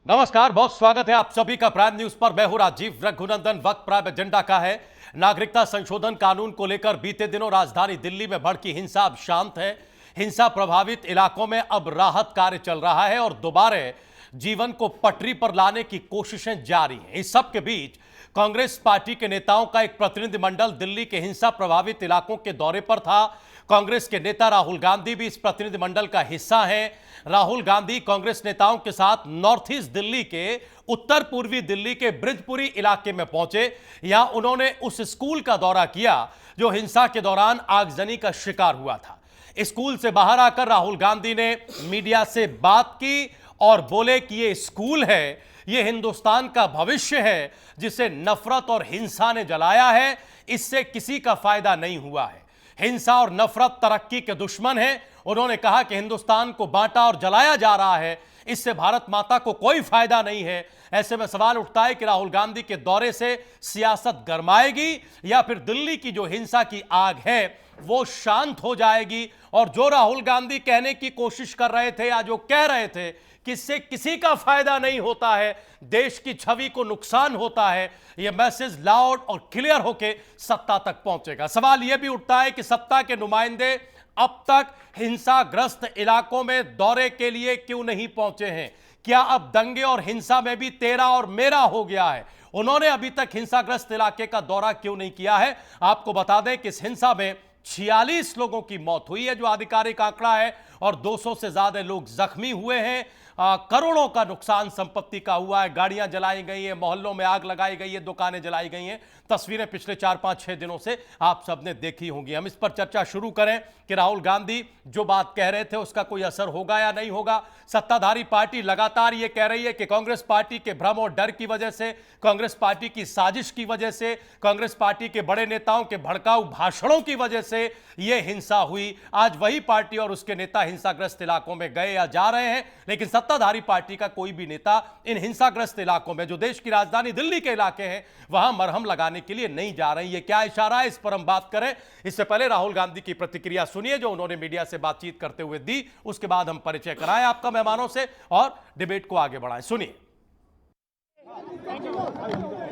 नमस्कार, बहुत स्वागत है आप सभी का प्राइम न्यूज पर। मैं हूं राजीव रघुनंदन। वक्त प्राइम एजेंडा का है। नागरिकता संशोधन कानून को लेकर बीते दिनों राजधानी दिल्ली में भड़की हिंसा अब शांत है। हिंसा प्रभावित इलाकों में अब राहत कार्य चल रहा है और दोबारा जीवन को पटरी पर लाने की कोशिशें जारी हैं। इस सब के बीच कांग्रेस पार्टी के नेताओं का एक प्रतिनिधिमंडल दिल्ली के हिंसा प्रभावित इलाकों के दौरे पर था। कांग्रेस के नेता राहुल गांधी भी इस प्रतिनिधिमंडल का हिस्सा हैं। राहुल गांधी कांग्रेस नेताओं के साथ नॉर्थ ईस्ट दिल्ली के उत्तर पूर्वी दिल्ली के ब्रिजपुरी इलाके में पहुंचे। यहां उन्होंने उस स्कूल का दौरा किया जो हिंसा के दौरान आगजनी का शिकार हुआ था। स्कूल से बाहर आकर राहुल गांधी ने मीडिया से बात की और बोले कि ये स्कूल है, ये हिंदुस्तान का भविष्य है जिसे नफरत और हिंसा ने जलाया है। इससे किसी का फायदा नहीं हुआ है। हिंसा और नफरत तरक्की के दुश्मन हैं। उन्होंने कहा कि हिंदुस्तान को बांटा और जलाया जा रहा है, इससे भारत माता को कोई फायदा नहीं है। ऐसे में सवाल उठता है कि राहुल गांधी के दौरे से सियासत गरमाएगी या फिर दिल्ली की जो हिंसा की आग है वो शांत हो जाएगी। और जो राहुल गांधी कहने की कोशिश कर रहे थे या जो कह रहे थे कि इससे किसी का फायदा नहीं होता है, देश की छवि को नुकसान होता है, यह मैसेज लाउड और क्लियर होकर सत्ता तक पहुंचेगा। सवाल यह भी उठता है कि सत्ता के नुमाइंदे अब तक हिंसाग्रस्त इलाकों में दौरे के लिए क्यों नहीं पहुंचे हैं? क्या अब दंगे और हिंसा में भी तेरा और मेरा हो गया है? उन्होंने अभी तक हिंसाग्रस्त इलाके का दौरा क्यों नहीं किया है? आपको बता दें कि इस हिंसा में 46 लोगों की मौत हुई है जो आधिकारिक आंकड़ा है, और 200 से ज्यादा लोग जख्मी हुए हैं। करोड़ों का नुकसान संपत्ति का हुआ है। गाड़ियां जलाई गई हैं, मोहल्लों में आग लगाई गई है, दुकानें जलाई गई हैं। तस्वीरें पिछले 4-5-6 दिनों से आप सबने देखी होंगी। हम इस पर चर्चा शुरू करें कि राहुल गांधी जो बात कह रहे थे उसका कोई असर होगा या नहीं होगा। सत्ताधारी पार्टी लगातार ये कह रही है कि कांग्रेस पार्टी के भ्रम और डर की वजह से, कांग्रेस पार्टी की साजिश की वजह से, कांग्रेस पार्टी के बड़े नेताओं के भड़काऊ भाषणों की वजह से यह हिंसा हुई। आज वही पार्टी और उसके नेता हिंसाग्रस्त इलाकों में गए या जा रहे हैं, लेकिन सत्ताधारी पार्टी का कोई भी नेता इन हिंसाग्रस्त इलाकों में जो देश की राजधानी दिल्ली के इलाके हैं वहां मरहम लगाने के लिए नहीं जा रहे। ये क्या इशारा है, इस पर हम बात करें। इससे पहले राहुल गांधी की प्रतिक्रिया सुनिए जो उन्होंने मीडिया से बातचीत करते हुए दी। उसके बाद हम परिचय कराएं आपका मेहमानों से और डिबेट को आगे बढ़ाएं। सुनिए।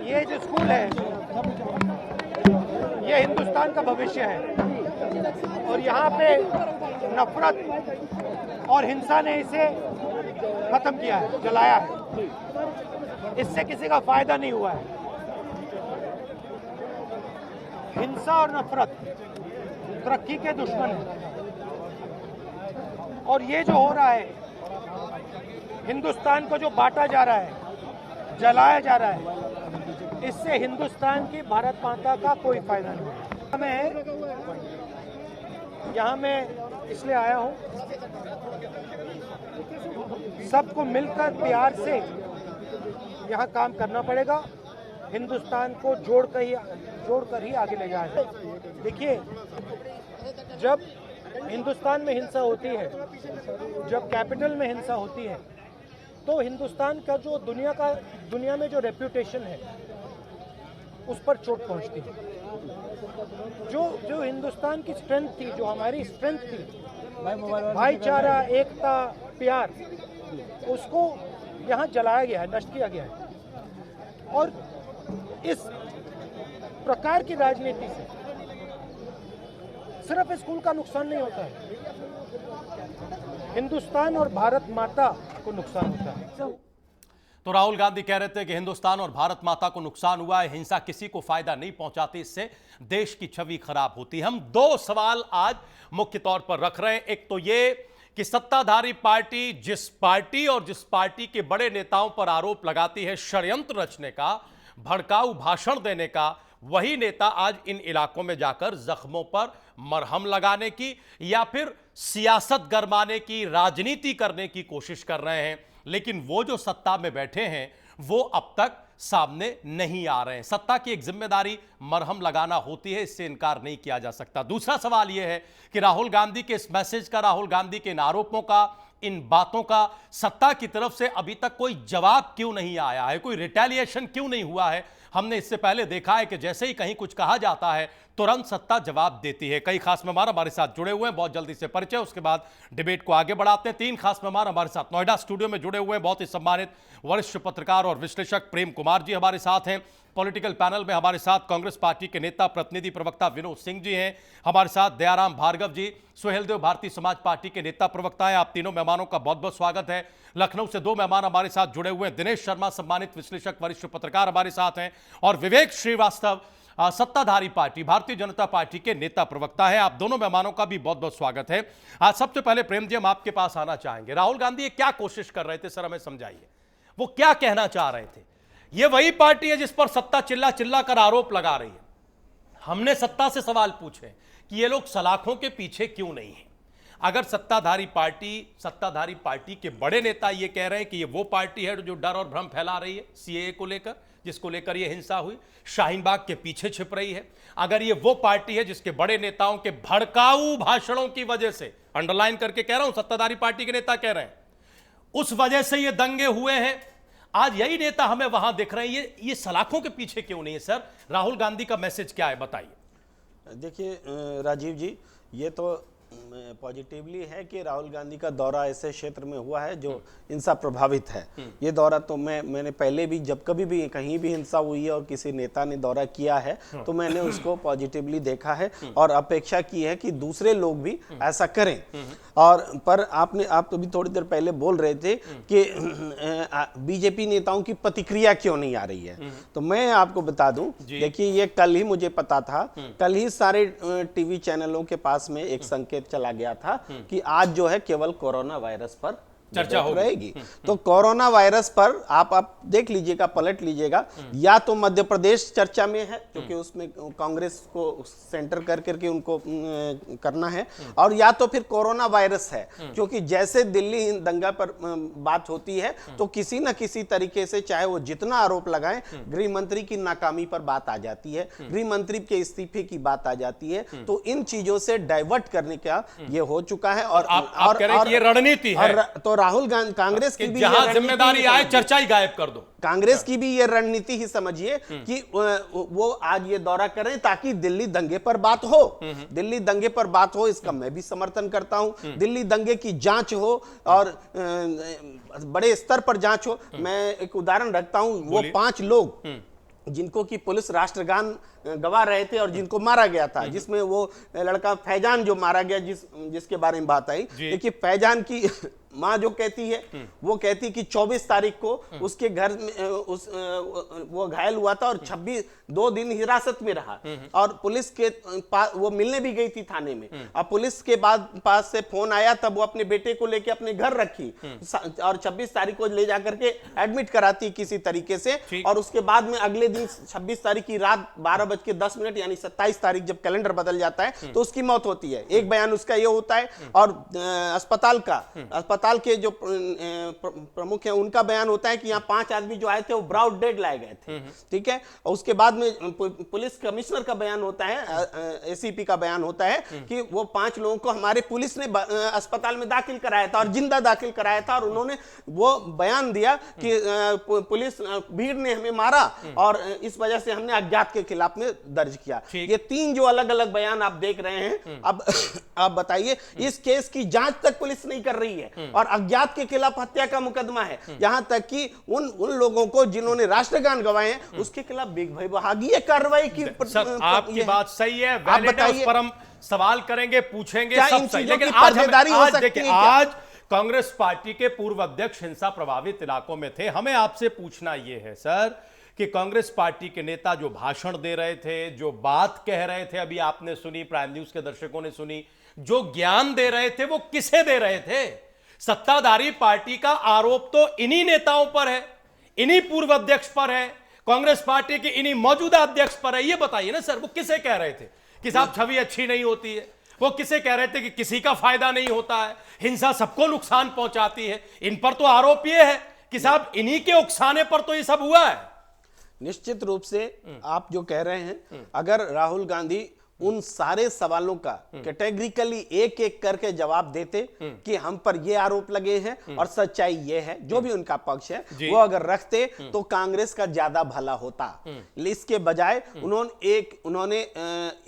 ये जो स्कूल है ये हिंदुस्तान का भविष्य है और यहाँ पे नफरत और हिंसा ने इसे खत्म किया है, जलाया है। इससे किसी का फायदा नहीं हुआ है। हिंसा और नफरत तरक्की के दुश्मन है और ये जो हो रहा है, हिंदुस्तान को जो बांटा जा रहा है, जलाया जा रहा है, इससे हिंदुस्तान की भारत माता का कोई फायदा नहीं है। यहाँ मैं इसलिए आया हूँ, सबको मिलकर प्यार से यहाँ काम करना पड़ेगा। हिंदुस्तान को जोड़कर ही आगे ले जाया जाए। देखिए, जब हिंदुस्तान में हिंसा होती है, जब कैपिटल में हिंसा होती है, तो हिंदुस्तान का जो दुनिया में जो रेप्यूटेशन है उस पर चोट पहुंचती है। जो हिंदुस्तान की स्ट्रेंथ थी, जो हमारी स्ट्रेंथ थी, भाईचारा, एकता, प्यार, उसको यहाँ जलाया गया है, नष्ट किया गया है। और इस प्रकार की राजनीति से सिर्फ स्कूल का नुकसान नहीं होता है, हिंदुस्तान और भारत माता को नुकसान होता है। तो राहुल गांधी कह रहे थे कि हिंदुस्तान और भारत माता को नुकसान हुआ है, हिंसा किसी को फायदा नहीं पहुंचाती, इससे देश की छवि खराब होती है। हम दो सवाल आज मुख्य तौर पर रख रहे हैं। एक तो ये कि सत्ताधारी पार्टी जिस पार्टी के बड़े नेताओं पर आरोप लगाती है षड्यंत्र रचने का, भड़काऊ भाषण देने का, वही नेता आज इन इलाकों में जाकर जख्मों पर मरहम लगाने की या फिर सियासत गरमाने की, राजनीति करने की कोशिश कर रहे हैं। लेकिन वो जो सत्ता में बैठे हैं वो अब तक सामने नहीं आ रहे हैं। सत्ता की एक जिम्मेदारी मरहम लगाना होती है, इससे इनकार नहीं किया जा सकता। दूसरा सवाल यह है कि राहुल गांधी के इस मैसेज का, राहुल गांधी के इन आरोपों का इन बातों का सत्ता की तरफ से अभी तक कोई जवाब क्यों नहीं आया है, कोई रिटेलिएशन क्यों नहीं हुआ है? हमने इससे पहले देखा है कि जैसे ही कहीं कुछ कहा जाता है तुरंत सत्ता जवाब देती है। कई खास मेहमान हमारे साथ जुड़े हुए हैं, बहुत जल्दी से परिचय, उसके बाद डिबेट को आगे बढ़ाते हैं। 3 खास मेहमान हमारे साथ नोएडा स्टूडियो में जुड़े हुए हैं, बहुत ही सम्मानित वरिष्ठ पत्रकार और विश्लेषक प्रेम कुमार जी हमारे साथ हैं। पॉलिटिकल पैनल में हमारे साथ कांग्रेस पार्टी के नेता प्रतिनिधि प्रवक्ता विनोद सिंह जी हैं, हमारे साथ दयाराम भार्गव जी, सुहेलदेव भारतीय समाज पार्टी के नेता प्रवक्ता हैं। आप तीनों मेहमानों का बहुत बहुत स्वागत है। लखनऊ से 2 मेहमान हमारे साथ जुड़े हुए हैं, दिनेश शर्मा सम्मानित विश्लेषक वरिष्ठ पत्रकार हमारे साथ हैं, और विवेक श्रीवास्तव सत्ताधारी पार्टी भारतीय जनता पार्टी के नेता प्रवक्ता है। आप दोनों मेहमानों का भी बहुत बहुत स्वागत है। आज सबसे पहले प्रेम जी, हम आपके पास आना चाहेंगे। राहुल गांधी ये क्या कोशिश कर रहे थे सर, हमें समझाइए, वो क्या कहना चाह रहे थे? ये वही पार्टी है जिस पर सत्ता चिल्ला चिल्ला कर आरोप लगा रही है। हमने सत्ता से सवाल पूछे कि ये लोग सलाखों के पीछे क्यों नहीं है। अगर सत्ताधारी पार्टी के बड़े नेता ये कह रहे हैं कि ये वो पार्टी है जो डर और भ्रम फैला रही है सीएए को लेकर, जिसको लेकर ये हिंसा हुई, शाहीन बाग के पीछे छिप रही है, अगर ये वो पार्टी है जिसके बड़े नेताओं के भड़काऊ भाषणों की वजह से, अंडरलाइन करके कह रहा हूं, सत्ताधारी पार्टी के नेता कह रहे हैं, उस वजह से ये दंगे हुए हैं, आज यही नेता हमें वहां दिख रहे हैं, ये सलाखों के पीछे क्यों नहीं है? सर, राहुल गांधी का मैसेज क्या है, बताइए। देखिए राजीव जी, ये तो पॉजिटिवली है कि राहुल गांधी का दौरा ऐसे क्षेत्र में हुआ है जो हिंसा प्रभावित है। ये दौरा तो मैंने पहले भी, जब कभी भी कहीं भी हिंसा हुई है और किसी नेता ने दौरा किया है तो मैंने उसको पॉजिटिवली देखा है और अपेक्षा की है कि दूसरे लोग भी ऐसा करें। और पर आप तो भी थोड़ी देर पहले बोल रहे थे कि बीजेपी नेताओं की प्रतिक्रिया क्यों नहीं आ रही है, तो मैं आपको बता दूं, देखिए ये कल ही मुझे पता था, कल ही सारे टीवी चैनलों के पास में एक संकेत चला गया था कि आज जो है केवल कोरोना वायरस पर चर्चा हो रहेगी। तो कोरोना वायरस पर आप देख लीजिएगा, पलट लीजिएगा, या तो मध्य प्रदेश चर्चा में है क्योंकि उसमें कांग्रेस को सेंटर कर करके उनको करना है, और या तो फिर कोरोना वायरस है क्योंकि जैसे दिल्ली दंगा पर बात होती है तो किसी न किसी तरीके से, चाहे वो जितना आरोप लगाएं, गृह मंत्री की नाकामी पर बात आ जाती है, गृह मंत्री के इस्तीफे की बात आ जाती है, तो इन चीजों से डाइवर्ट करने का ये हो चुका है। और आप कह रहे हैं कि ये रणनीति है, तो राहुल गांधी, कांग्रेस की भी जहां जिम्मेदारी आए चर्चा ही गायब कर दो, कांग्रेस की भी ये रणनीति ही समझिए कि वो आज ये दौरा करें ताकि दिल्ली दंगे पर बात हो, दिल्ली दंगे पर बात हो, इसका मैं भी समर्थन करता हूं। दिल्ली दंगे की जांच हो और बड़े स्तर पर जांच हो। मैं एक उदाहरण रखता हूं, वो 5 लोग जिनको की पुलिस राष्ट्रगान गवा रहे थे और जिनको मारा गया था, जिसमें वो लड़का फैजान जो मारा गया, जिसके बारे में बात आई, देखिए फैजान की माँ जो कहती है, वो कहती कि 24 तारीख को उसके घर में वो घायल हुआ था और 2 दिन हिरासत में रहा, और पुलिस के पास वो मिलने भी गई थी थाने में, अब पुलिस के पास से फोन आया, तब वो अपने बेटे को लेके अपने घर रखी और 26 तारीख को ले जाकर के एडमिट कराती किसी तरीके से, और उसके बाद में अगले दिन 26 तारीख की रात 12:10 यानी 27 तारीख जब कैलेंडर बदल जाता है तो उसकी मौत होती है। एक बयान उसका ये होता है, और अस्पताल के जो प्रमुख हैं उनका बयान होता है कि यहाँ 5 आदमी जो आए थे वो ब्राउड डेड लाए गए थे, ठीक है। और उसके बाद में पुलिस कमिश्नर का बयान होता है, एसीपी का बयान होता है कि वो 5 लोगों को हमारे पुलिस ने अस्पताल में दाखिल कराया था और जिंदा दाखिल कराया था, और उन्होंने वो बयान दिया कि पुलिस भीड़ ने हमें मारा और इस वजह से हमने अज्ञात के खिलाफ में दर्ज किया। ये 3 जो अलग अलग बयान आप देख रहे हैं। अब आप बताइए, इस केस की जांच तक पुलिस नहीं कर रही है और अज्ञात के खिलाफ हत्या का मुकदमा है, यहां तक कि उन लोगों को जिन्होंने राष्ट्रगान गवाए हैं उसके खिलाफ विभागीय कार्रवाई की। आपकी बात सही है, आप बताइए, पर हम सवाल करेंगे, पूछेंगे, सब सही, लेकिन आज कांग्रेस पार्टी के पूर्व अध्यक्ष हिंसा प्रभावित इलाकों में थे। हमें आपसे पूछना यह है सर कि कांग्रेस पार्टी के नेता जो भाषण दे रहे थे, जो बात कह रहे थे, अभी आपने सुनी, प्राइम न्यूज के दर्शकों ने सुनी, जो ज्ञान दे रहे थे वो किसे दे रहे थे? सत्ताधारी पार्टी का आरोप तो इन्हीं नेताओं पर है, इन्हीं पूर्व अध्यक्ष पर है, कांग्रेस पार्टी के इन्हीं मौजूदा अध्यक्ष पर है। ये बताइए ना सर, वो किसे कह रहे थे कि साहब छवि अच्छी नहीं होती है? वो किसे कह रहे थे कि किसी का फायदा नहीं होता है, हिंसा सबको नुकसान पहुंचाती है? इन पर तो आरोप ये है कि साहब इन्हीं के उकसाने पर तो ये सब हुआ है। निश्चित रूप से आप जो कह रहे हैं, अगर राहुल गांधी उन सारे सवालों का कैटेगरिकली एक एक करके जवाब देते कि हम पर ये आरोप लगे हैं और सच्चाई ये है, जो भी उनका पक्ष है वो अगर रखते तो कांग्रेस का ज्यादा भला होता। इसके बजाय उन्होंने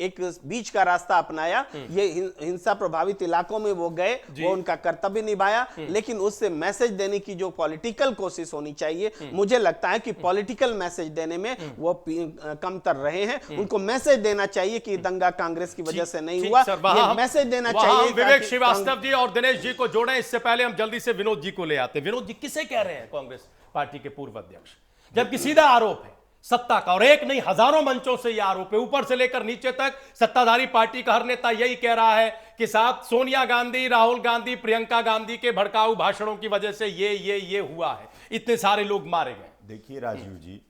एक बीच का रास्ता अपनाया। ये हिंसा प्रभावित इलाकों में वो गए, वो उनका कर्तव्य निभाया, लेकिन उससे मैसेज देने की जो पॉलिटिकल कोशिश होनी चाहिए, मुझे लगता है कि पॉलिटिकल मैसेज देने में वो कमतर रहे हैं। उनको मैसेज देना चाहिए कि दंगा कांग्रेस की वजह से नहीं हुआ, ये मैसेज देना चाहिए। विवेक श्रीवास्तव जी और दिनेश जी को जोड़ें। इससे पहले हम जल्दी से विनोद जी को ले आते हैं। विनोद जी, किसे कह रहे हैं कांग्रेस पार्टी के पूर्व अध्यक्ष, जबकि सीधा आरोप है सत्ता का, और एक नहीं हजारों मंचों से यह आरोप है, ऊपर से लेकर नीचे तक सत्ताधारी पार्टी का हर नेता यही कह रहा है कि साहब सोनिया गांधी, राहुल गांधी, प्रियंका गांधी के भड़काऊ भाषणों की वजह से ये हुआ है, इतने सारे लोग मारे गए। देखिए राजीव जी,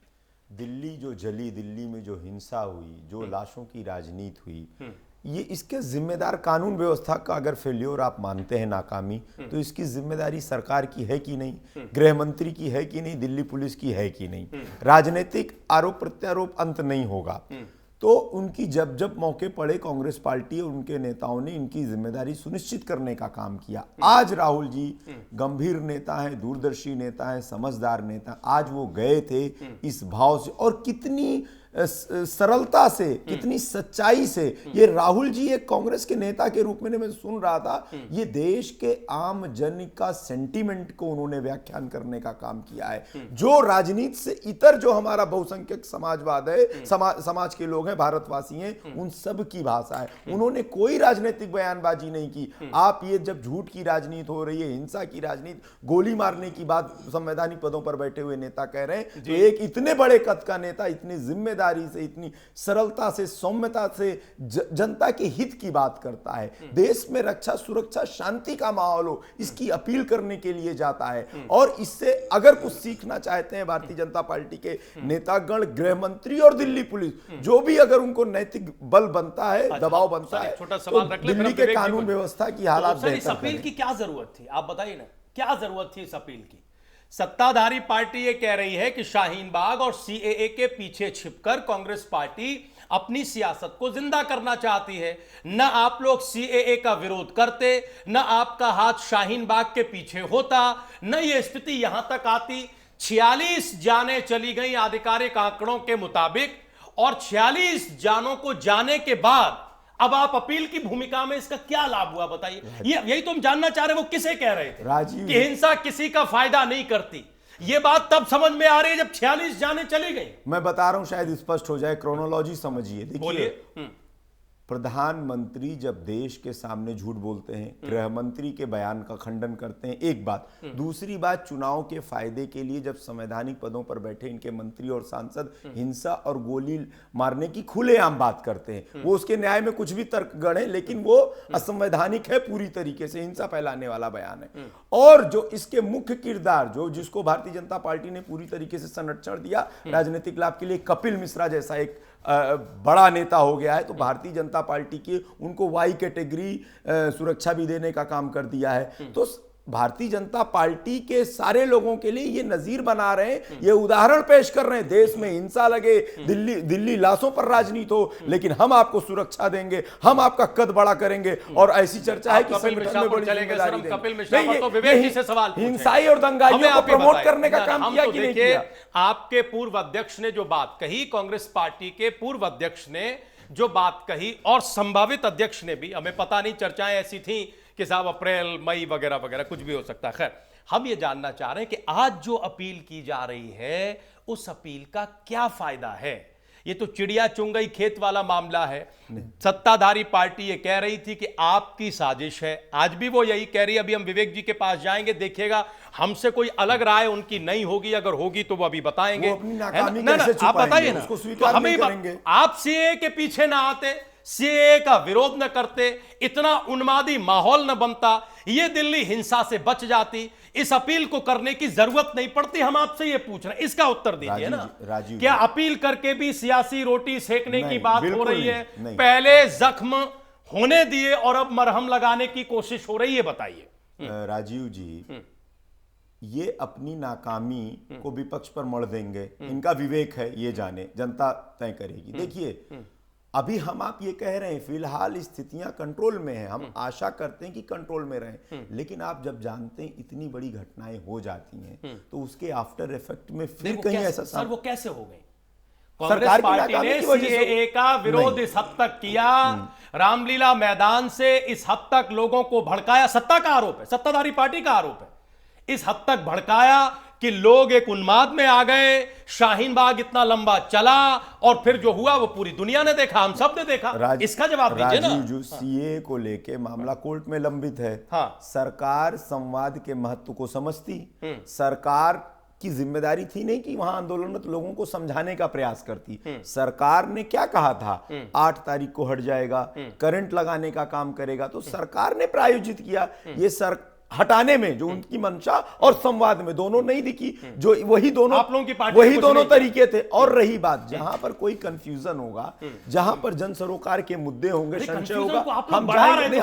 दिल्ली जो जली, दिल्ली में जो हिंसा हुई, जो लाशों की राजनीति हुई, ये इसके जिम्मेदार कानून व्यवस्था का अगर फेल्योर आप मानते हैं, नाकामी, तो इसकी जिम्मेदारी सरकार की है कि नहीं, गृह मंत्री की है कि नहीं, दिल्ली पुलिस की है कि नहीं। राजनीतिक आरोप प्रत्यारोप अंत नहीं होगा। तो उनकी जब जब मौके पड़े कांग्रेस पार्टी और उनके नेताओं ने इनकी जिम्मेदारी सुनिश्चित करने का काम किया। आज राहुल जी गंभीर नेता हैं, दूरदर्शी नेता हैं, समझदार नेता, आज वो गए थे इस भाव से, और कितनी सरलता से, कितनी सच्चाई से ये राहुल जी एक कांग्रेस के नेता के रूप में मैं सुन रहा था, ये देश के आम जन का सेंटीमेंट को उन्होंने व्याख्यान करने का काम किया है। जो राजनीति से इतर जो हमारा बहुसंख्यक समाजवाद है, समाज के लोग हैं, भारतवासी हैं, उन सब की भाषा है। उन्होंने कोई राजनीतिक बयानबाजी नहीं की। आप ये जब झूठ की राजनीति हो रही है, हिंसा की राजनीति, गोली मारने की बात संवैधानिक पदों पर बैठे हुए नेता कह रहे हैं, तो एक इतने बड़े कद का नेता इतनी जिम्मेदारी से, इतनी सरलता से, सौम्यता से जनता के हित की बात करता है, देश में रक्षा सुरक्षा शांति का माहौल हो, इसकी अपील करने के लिए जाता है। और इससे अगर कुछ सीखना चाहते हैं भारतीय जनता पार्टी के नेतागण, गृह मंत्री और दिल्ली पुलिस, जो भी अगर उनको नैतिक बल बनता है, दबाव बनता है, तो दिल्ली के कानून व्यवस्था की हालात इस अपील की क्या जरूरत थी, आप बताइए ना, क्या जरूरत थी इस अपील की? सत्ताधारी पार्टी ये कह रही है कि शाहीन बाग और सीएए के पीछे छिपकर कांग्रेस पार्टी अपनी सियासत को जिंदा करना चाहती है। न आप लोग सीएए का विरोध करते, न आपका हाथ शाहीन बाग के पीछे होता, न ये स्थिति यहां तक आती। 46 जानें चली गई आधिकारिक आंकड़ों के मुताबिक, और 46 जानों को जाने के बाद अब आप अपील की भूमिका में इसका क्या लाभ हुआ, बताइए। यही तो हम जानना चाह रहे हैं, वो किसे कह रहे थे राजीव कि हिंसा किसी का फायदा नहीं करती। ये बात तब समझ में आ रही है जब 46 जाने चली गई। मैं बता रहा हूं, शायद स्पष्ट हो जाए, क्रोनोलॉजी समझिए। बोलिए। देखिए, प्रधानमंत्री जब देश के सामने झूठ बोलते हैं, गृह मंत्री के बयान का खंडन करते हैं, एक बात। दूसरी बात, चुनाव के फायदे के लिए जब संवैधानिक पदों पर बैठे इनके मंत्री और सांसद हिंसा और गोली मारने की खुलेआम बात करते हैं, वो उसके न्याय में कुछ भी तर्क गढ़े, लेकिन वो असंवैधानिक है, पूरी तरीके से हिंसा फैलाने वाला बयान है। और जो इसके मुख्य किरदार, जिसको भारतीय जनता पार्टी ने पूरी तरीके से संरक्षण दिया राजनीतिक लाभ के लिए, कपिल मिश्रा जैसा एक बड़ा नेता हो गया है, तो भारतीय जनता पार्टी की उनको वाई कैटेगरी सुरक्षा भी देने का काम कर दिया है। तो भारतीय जनता पार्टी के सारे लोगों के लिए ये नजीर बना रहे हैं, ये उदाहरण पेश कर रहे हैं। देश में हिंसा लगे, दिल्ली लाशों पर राजनीति हो, लेकिन हम आपको सुरक्षा देंगे, हम आपका कद बड़ा करेंगे। और ऐसी चर्चा है कि संगठन में बड़ी जिम्मेदारी देंगे। हिंसाई और दंगाइयों को प्रमोट करने का काम किया कि नहीं किया? आपके पूर्व अध्यक्ष ने जो बात कही, कांग्रेस पार्टी के पूर्व अध्यक्ष ने जो बात कही, और संभावित अध्यक्ष ने भी, हमें पता नहीं, चर्चाएं ऐसी थी कि साहब अप्रैल मई वगैरह वगैरह कुछ भी हो सकता है। खैर, हम ये जानना चाह रहे हैं कि आज जो अपील की जा रही है, उस अपील का क्या फायदा है? ये तो चिड़िया चुंग गई खेत वाला मामला है। सत्ताधारी पार्टी ये कह रही थी कि आपकी साजिश है, आज भी वो यही कह रही है। अभी हम विवेक जी के पास जाएंगे, देखिएगा हमसे कोई अलग राय उनकी नहीं होगी, अगर होगी तो वो अभी बताएंगे। वो अपनी नाकामी कैसे आप बताइए ना, उसको स्वीकार नहीं करेंगे। आप सीए के पीछे ना आते, सीए का विरोध न करते, इतना उन्मादी माहौल न बनता, ये दिल्ली हिंसा से बच जाती, इस अपील को करने की जरूरत नहीं पड़ती। हम आपसे ये पूछ रहे हैं, इसका उत्तर दीजिए ना। क्या अपील करके भी सियासी रोटी सेकने की बात हो रही है? पहले जख्म होने दिए और अब मरहम लगाने की कोशिश हो रही है, बताइए। राजीव जी, ये अपनी नाकामी को विपक्ष पर मढ़ देंगे, इनका विवेक है, ये जाने, जनता तय करेगी। देखिए, अभी हम आप ये कह रहे हैं फिलहाल स्थितियां कंट्रोल में हैं, हम आशा करते हैं कि कंट्रोल में रहें, लेकिन आप जब जानते हैं इतनी बड़ी घटनाएं हो जाती हैं तो उसके आफ्टर इफेक्ट में फिर कहीं ऐसा सर वो कैसे हो गई? सरकार कांग्रेस की पार्टी नाकामी ने की वजह से सीएए का विरोध इस हद तक किया, रामलीला मैदान से इस हद तक लोगों को भड़काया, सत्ता का आरोप है, सत्ताधारी पार्टी का आरोप है, इस हद तक भड़काया कि लोग एक उन्माद में आ गए, शाहीन बाग इतना लंबा चला और फिर जो हुआ वो पूरी दुनिया ने देखा, हम सब ने देखा। इसका जवाब दीजिए ना। राजीव, जो सीए को लेके मामला कोर्ट में लंबित है, हाँ। सरकार संवाद के महत्व को समझती, सरकार की जिम्मेदारी थी नहीं कि वहां आंदोलनरत लोगों को समझाने का प्रयास करती। सरकार ने क्या कहा था, 8 तारीख को हट जाएगा, करंट लगाने का काम करेगा, तो सरकार ने प्रायोजित किया। ये हटाने में जो उनकी मंशा और संवाद में दोनों नहीं दिखी, जो वही दोनों आप लोगों की पार्टी वही दोनों तरीके थे। और रही बात, जहां पर कोई कंफ्यूजन होगा, जहां पर जन सरोकार के मुद्दे होंगे, संशय होगा, हम जाएंगे,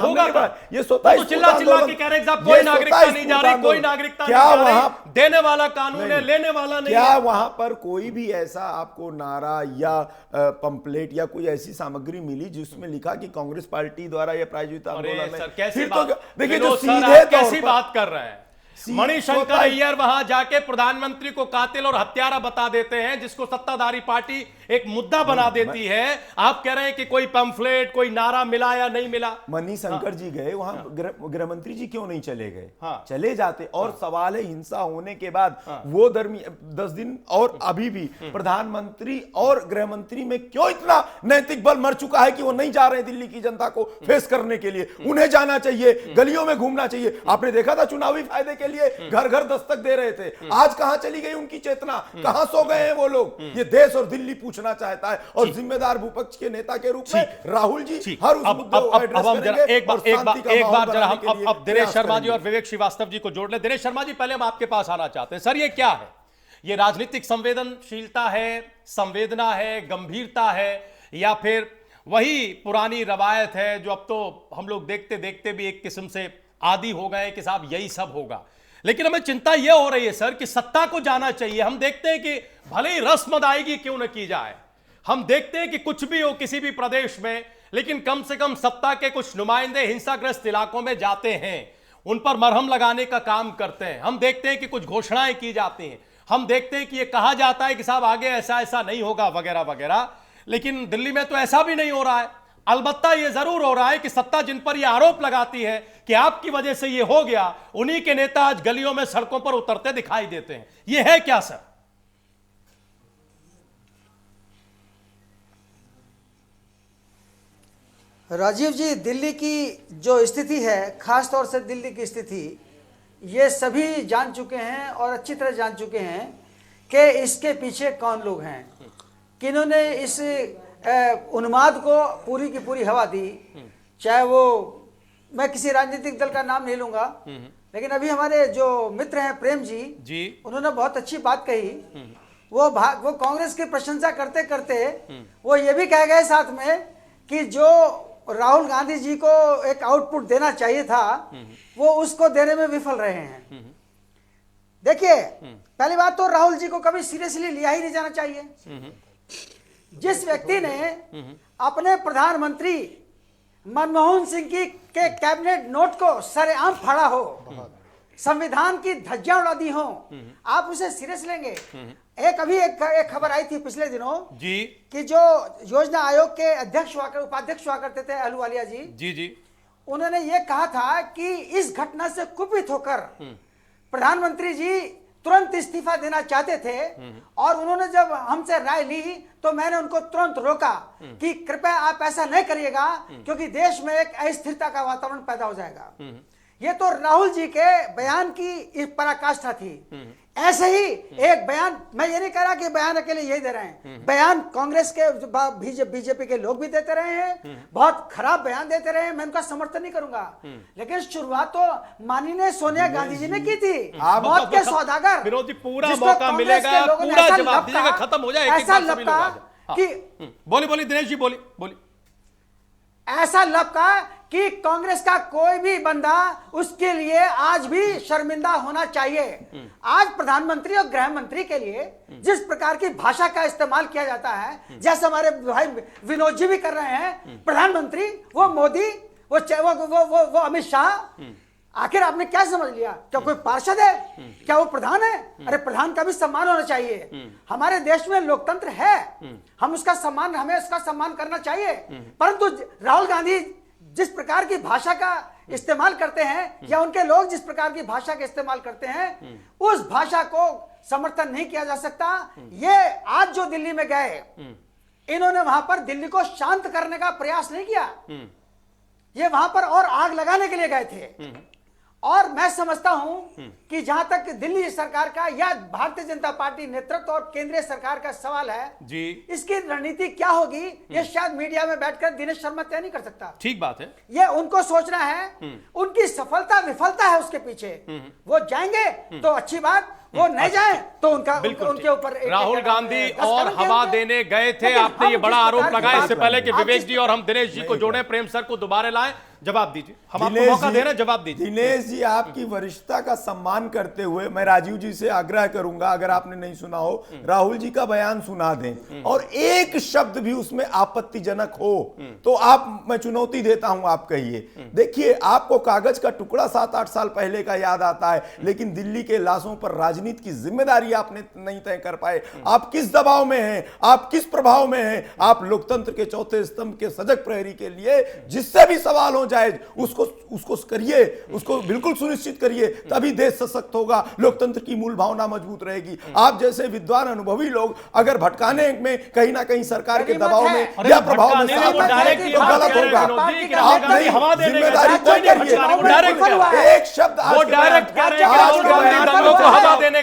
ये तो चिल्ला चिल्ला के कह रहे हैं कोई नागरिकता नहीं जा रही, कोई नागरिकता नहीं जा रही, देने वाला कानून है, लेने वाला नहीं। क्या वहां पर कोई भी ऐसा आपको नारा या पंपलेट या कोई ऐसी सामग्री मिली जिसमें लिखा कि कांग्रेस पार्टी द्वारा यह प्रायोजित आंदोलन है? फिर तो देखिए, जो कैसी बात कर रहे हैं मणिशंकर अय्यर, वहां जाके प्रधानमंत्री को कातिल और हत्यारा बता देते हैं, जिसको सत्ताधारी पार्टी एक मुद्दा बना देती है। आप कह रहे हैं कि कोई पंफलेट, कोई नारा मिला या नहीं मिला। मणिशंकर जी गए वहां, गृह मंत्री जी क्यों नहीं चले गए? हाँ। चले जाते। और सवाल है, हिंसा होने के बाद वो 10 दिन और अभी भी प्रधानमंत्री और गृह मंत्री में क्यों इतना नैतिक बल मर चुका है कि वो नहीं जा रहे दिल्ली की जनता को फेस करने के लिए? उन्हें जाना चाहिए, गलियों में घूमना चाहिए। आपने देखा था चुनावी फायदे के लिए घर घर दस्तक दे रहे थे, आज कहां चली गई उनकी चेतना? कहां सो गए हैं वो लोग? ये देश और दिल्ली पूछना चाहता है। और जिम्मेदार विपक्ष के नेता के रूप में राहुल जी हर उस मुद्दे को एड्रेस करेंगे। एक बार जरा हम अब दिनेश शर्मा जी और विवेक श्रीवास्तव जी को जोड़ ले। दिनेश शर्मा जी, पहले हम आपके पास आना चाहते हैं। सर, ये क्या है? ये राजनीतिक संवेदनशीलता है, संवेदना है, गंभीरता है, या फिर वही पुरानी रवायत है जो अब तो हम लोग देखते देखते भी एक किस्म से आदी हो गए कि साहब यही सब होगा? लेकिन हमें चिंता यह हो रही है सर कि सत्ता को जाना चाहिए। हम देखते हैं कि भले ही रस्म अदायगी क्यों न की जाए, हम देखते हैं कि कुछ भी हो किसी भी प्रदेश में, लेकिन कम से कम सत्ता के कुछ नुमाइंदे हिंसाग्रस्त इलाकों में जाते हैं, उन पर मरहम लगाने का काम करते हैं। हम देखते हैं कि कुछ घोषणाएं की जाती हैं, हम देखते हैं कि यह कहा जाता है कि साहब आगे ऐसा ऐसा नहीं होगा वगैरह वगैरह। लेकिन दिल्ली में तो ऐसा भी नहीं हो रहा है। अलबत्ता यह जरूर हो रहा है कि सत्ता जिन पर यह आरोप लगाती है कि आपकी वजह से यह हो गया, उन्हीं के नेता आज गलियों में सड़कों पर उतरते दिखाई देते हैं। यह है क्या सर? राजीव जी, दिल्ली की जो स्थिति है, खास तौर से दिल्ली की स्थिति, ये सभी जान चुके हैं और अच्छी तरह जान चुके हैं कि इसके पीछे कौन लोग हैं, किन्होंने इस उन्माद को पूरी की पूरी हवा दी। चाहे वो, मैं किसी राजनीतिक दल का नाम नहीं लूंगा, लेकिन अभी हमारे जो मित्र हैं प्रेम जी, उन्होंने बहुत अच्छी बात कही। वो कांग्रेस की प्रशंसा करते करते वो ये भी कह गए साथ में कि जो राहुल गांधी जी को एक आउटपुट देना चाहिए था, वो उसको देने में विफल रहे हैं। देखिए, पहली बात तो राहुल जी को कभी सीरियसली लिया ही नहीं जाना चाहिए। जिस व्यक्ति ने अपने प्रधानमंत्री मनमोहन सिंह के कैबिनेट नोट को सरेआम फाड़ा हो, संविधान की धज्जियां उड़ा दी हो, आप उसे सीरियस लेंगे? एक खबर आई थी पिछले दिनों जी कि जो योजना आयोग के अध्यक्ष उपाध्यक्ष हुआ करते थे अहलूवालिया जी, उन्होंने ये कहा था कि इस घटना से कुपित होकर प्रधानमंत्री जी तुरंत इस्तीफा देना चाहते थे, और उन्होंने जब हमसे राय ली तो मैंने उनको तुरंत रोका कि कृपया आप ऐसा नहीं करिएगा, क्योंकि देश में एक अस्थिरता का वातावरण पैदा हो जाएगा। ये तो राहुल जी के बयान की पराकाष्ठा थी। ऐसे ही एक बयान, मैं ये नहीं कह रहा कि बयान अकेले यही दे रहे हैं, बयान कांग्रेस के बीजेपी के लोग भी देते रहे हैं, बहुत खराब बयान देते रहे हैं, मैं उनका समर्थन नहीं करूंगा। लेकिन शुरुआत तो माननीय सोनिया गांधी जी ने की थी, मौत के सौदागर, विरोधी पूरा मौका मिलेगा, पूरा जवाब दीजिएगा, खत्म हो जाए। ऐसा लगता कि बोली दिनेश जी, बोली ऐसा लपका कि कांग्रेस का कोई भी बंदा उसके लिए आज भी शर्मिंदा होना चाहिए। आज प्रधानमंत्री और गृह मंत्री के लिए जिस प्रकार की भाषा का इस्तेमाल किया जाता है, जैसे हमारे भाई विनोद जी भी कर रहे हैं, प्रधानमंत्री, वो मोदी, वो अमित शाह, आखिर आपने क्या समझ लिया? क्या कोई पार्षद है? क्या वो प्रधान है? अरे प्रधान का भी सम्मान होना चाहिए। हमारे देश में लोकतंत्र है, हम उसका सम्मान, हमें उसका सम्मान करना चाहिए। परंतु राहुल गांधी जिस प्रकार की भाषा का इस्तेमाल करते हैं, या उनके लोग जिस प्रकार की भाषा का इस्तेमाल करते हैं, उस भाषा को समर्थन नहीं किया जा सकता। ये आज जो दिल्ली में गए, इन्होंने वहां पर दिल्ली को शांत करने का प्रयास नहीं किया, ये वहां पर और आग लगाने के लिए गए थे। और मैं समझता हूं कि जहां तक दिल्ली सरकार का या भारतीय जनता पार्टी नेतृत्व और केंद्रीय सरकार का सवाल है जी, इसकी रणनीति क्या होगी, ये शायद मीडिया में बैठकर दिनेश शर्मा तय नहीं कर सकता। ठीक बात है, ये उनको सोचना है, उनकी सफलता विफलता है उसके पीछे। वो जाएंगे तो अच्छी बात, वो नहीं जाए तो उनके ऊपर राहुल गांधी और हवा देने गए थे। आपने ये बड़ा आरोप लगाया इससे पहले कि विवेक जी और हम दिनेश जी को जोड़े, प्रेम सर को दोबारा लाएं। जवाब दीजिए, हम आपको मौका दे रहे हैं, जवाब दीजिए। दिनेश जी, आपकी वरिष्ठता का सम्मान करते हुए मैं राजीव जी से आग्रह करूंगा, अगर आपने नहीं सुना हो, राहुल जी का बयान सुना दें, और एक शब्द भी उसमें आपत्तिजनक हो तो आप, मैं चुनौती देता हूं, आप कहिए। देखिए, आपको कागज का टुकड़ा 7-8 साल पहले का याद आता है, लेकिन दिल्ली के लाशों पर राजनीति की जिम्मेदारी आपने नहीं तय कर पाए। आप किस दबाव में हैं, आप किस प्रभाव में हैं? आप लोकतंत्र के चौथे स्तंभ के सजग प्रहरी के लिए जिससे भी सवाल हो जाए उसको करिए, उसको बिल्कुल सुनिश्चित करिए, तभी देश सशक्त होगा, लोकतंत्र की मूल भावना मजबूत रहेगी। आप जैसे विद्वान अनुभवी लोग अगर भटकाने में कहीं ना कहीं सरकार के दबाव में या प्रभाव में साथ तो गलत होगा। आप नहीं, जिम्मेदारी तय करिए। एक शब्द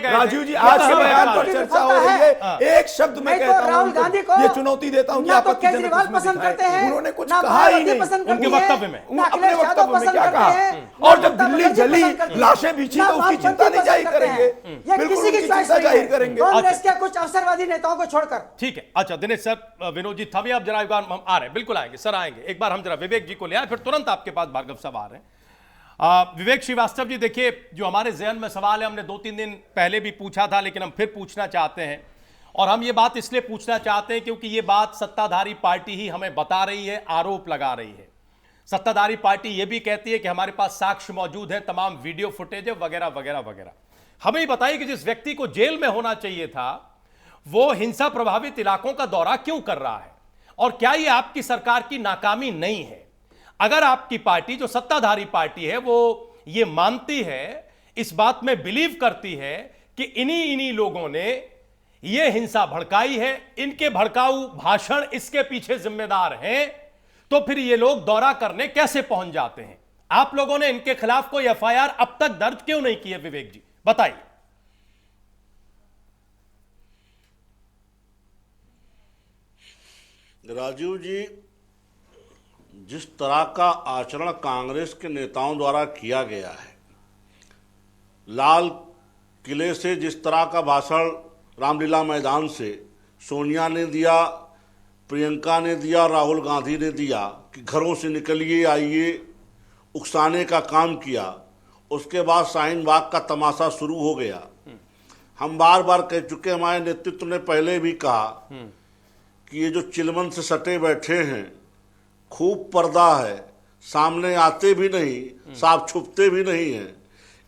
राजीव जी, आज के बयान पर चर्चा हो रही है, एक शब्द में कहता हूं, ये चुनौती देता हूं कि केजरीवाल पसंद करते हैं, उन्होंने कुछ कहा ही नहीं उनके वक्तव्य में, अपने वक्तव्य में क्या कहा। और जब दिल्ली जली, लाशें बिछी, तो उसकी चिंता नहीं जाहिर करेंगे, बिल्कुल उसकी चिंता जाहिर करेंगे कांग्रेस के कुछ अवसरवादी नेताओं को छोड़कर। ठीक है, अच्छा दिनेश सर, विनोद जी थमी, आप जरा एक बार, हम आ रहे हैं, बिल्कुल आएंगे सर, आएंगे। एक बार हम जरा विवेक जी को ले आए, फिर तुरंत आपके पास भार्गव साहब आ रहे हैं। विवेक श्रीवास्तव जी, देखिए, जो हमारे जहन में सवाल है, हमने 2-3 दिन पहले भी पूछा था, लेकिन हम फिर पूछना चाहते हैं। और हम ये बात इसलिए पूछना चाहते हैं क्योंकि ये बात सत्ताधारी पार्टी ही हमें बता रही है, आरोप लगा रही है। सत्ताधारी पार्टी ये भी कहती है कि हमारे पास साक्ष्य मौजूद है, तमाम वीडियो फुटेज वगैरह वगैरह वगैरह। हमें ही बताइए कि जिस व्यक्ति को जेल में होना चाहिए था, वो हिंसा प्रभावित इलाकों का दौरा क्यों कर रहा है? और क्या ये आपकी सरकार की नाकामी नहीं है? अगर आपकी पार्टी, जो सत्ताधारी पार्टी है, वो ये मानती है, इस बात में बिलीव करती है कि इन्हीं लोगों ने ये हिंसा भड़काई है, इनके भड़काऊ भाषण इसके पीछे जिम्मेदार हैं, तो फिर ये लोग दौरा करने कैसे पहुंच जाते हैं? आप लोगों ने इनके खिलाफ कोई एफआईआर अब तक दर्ज क्यों नहीं की है? विवेक जी बताइए। राजीव जी, जिस तरह का आचरण कांग्रेस के नेताओं द्वारा किया गया है, लाल किले से जिस तरह का भाषण रामलीला मैदान से सोनिया ने दिया, प्रियंका ने दिया, राहुल गांधी ने दिया कि घरों से निकलिए, आइए, उकसाने का काम किया, उसके बाद शाहीन बाग का तमाशा शुरू हो गया। हम बार बार कह चुके, हमारे नेतृत्व ने पहले भी कहा कि ये जो चिलमन से सटे बैठे हैं, खूब पर्दा है, सामने आते भी नहीं, साफ छुपते भी नहीं हैं।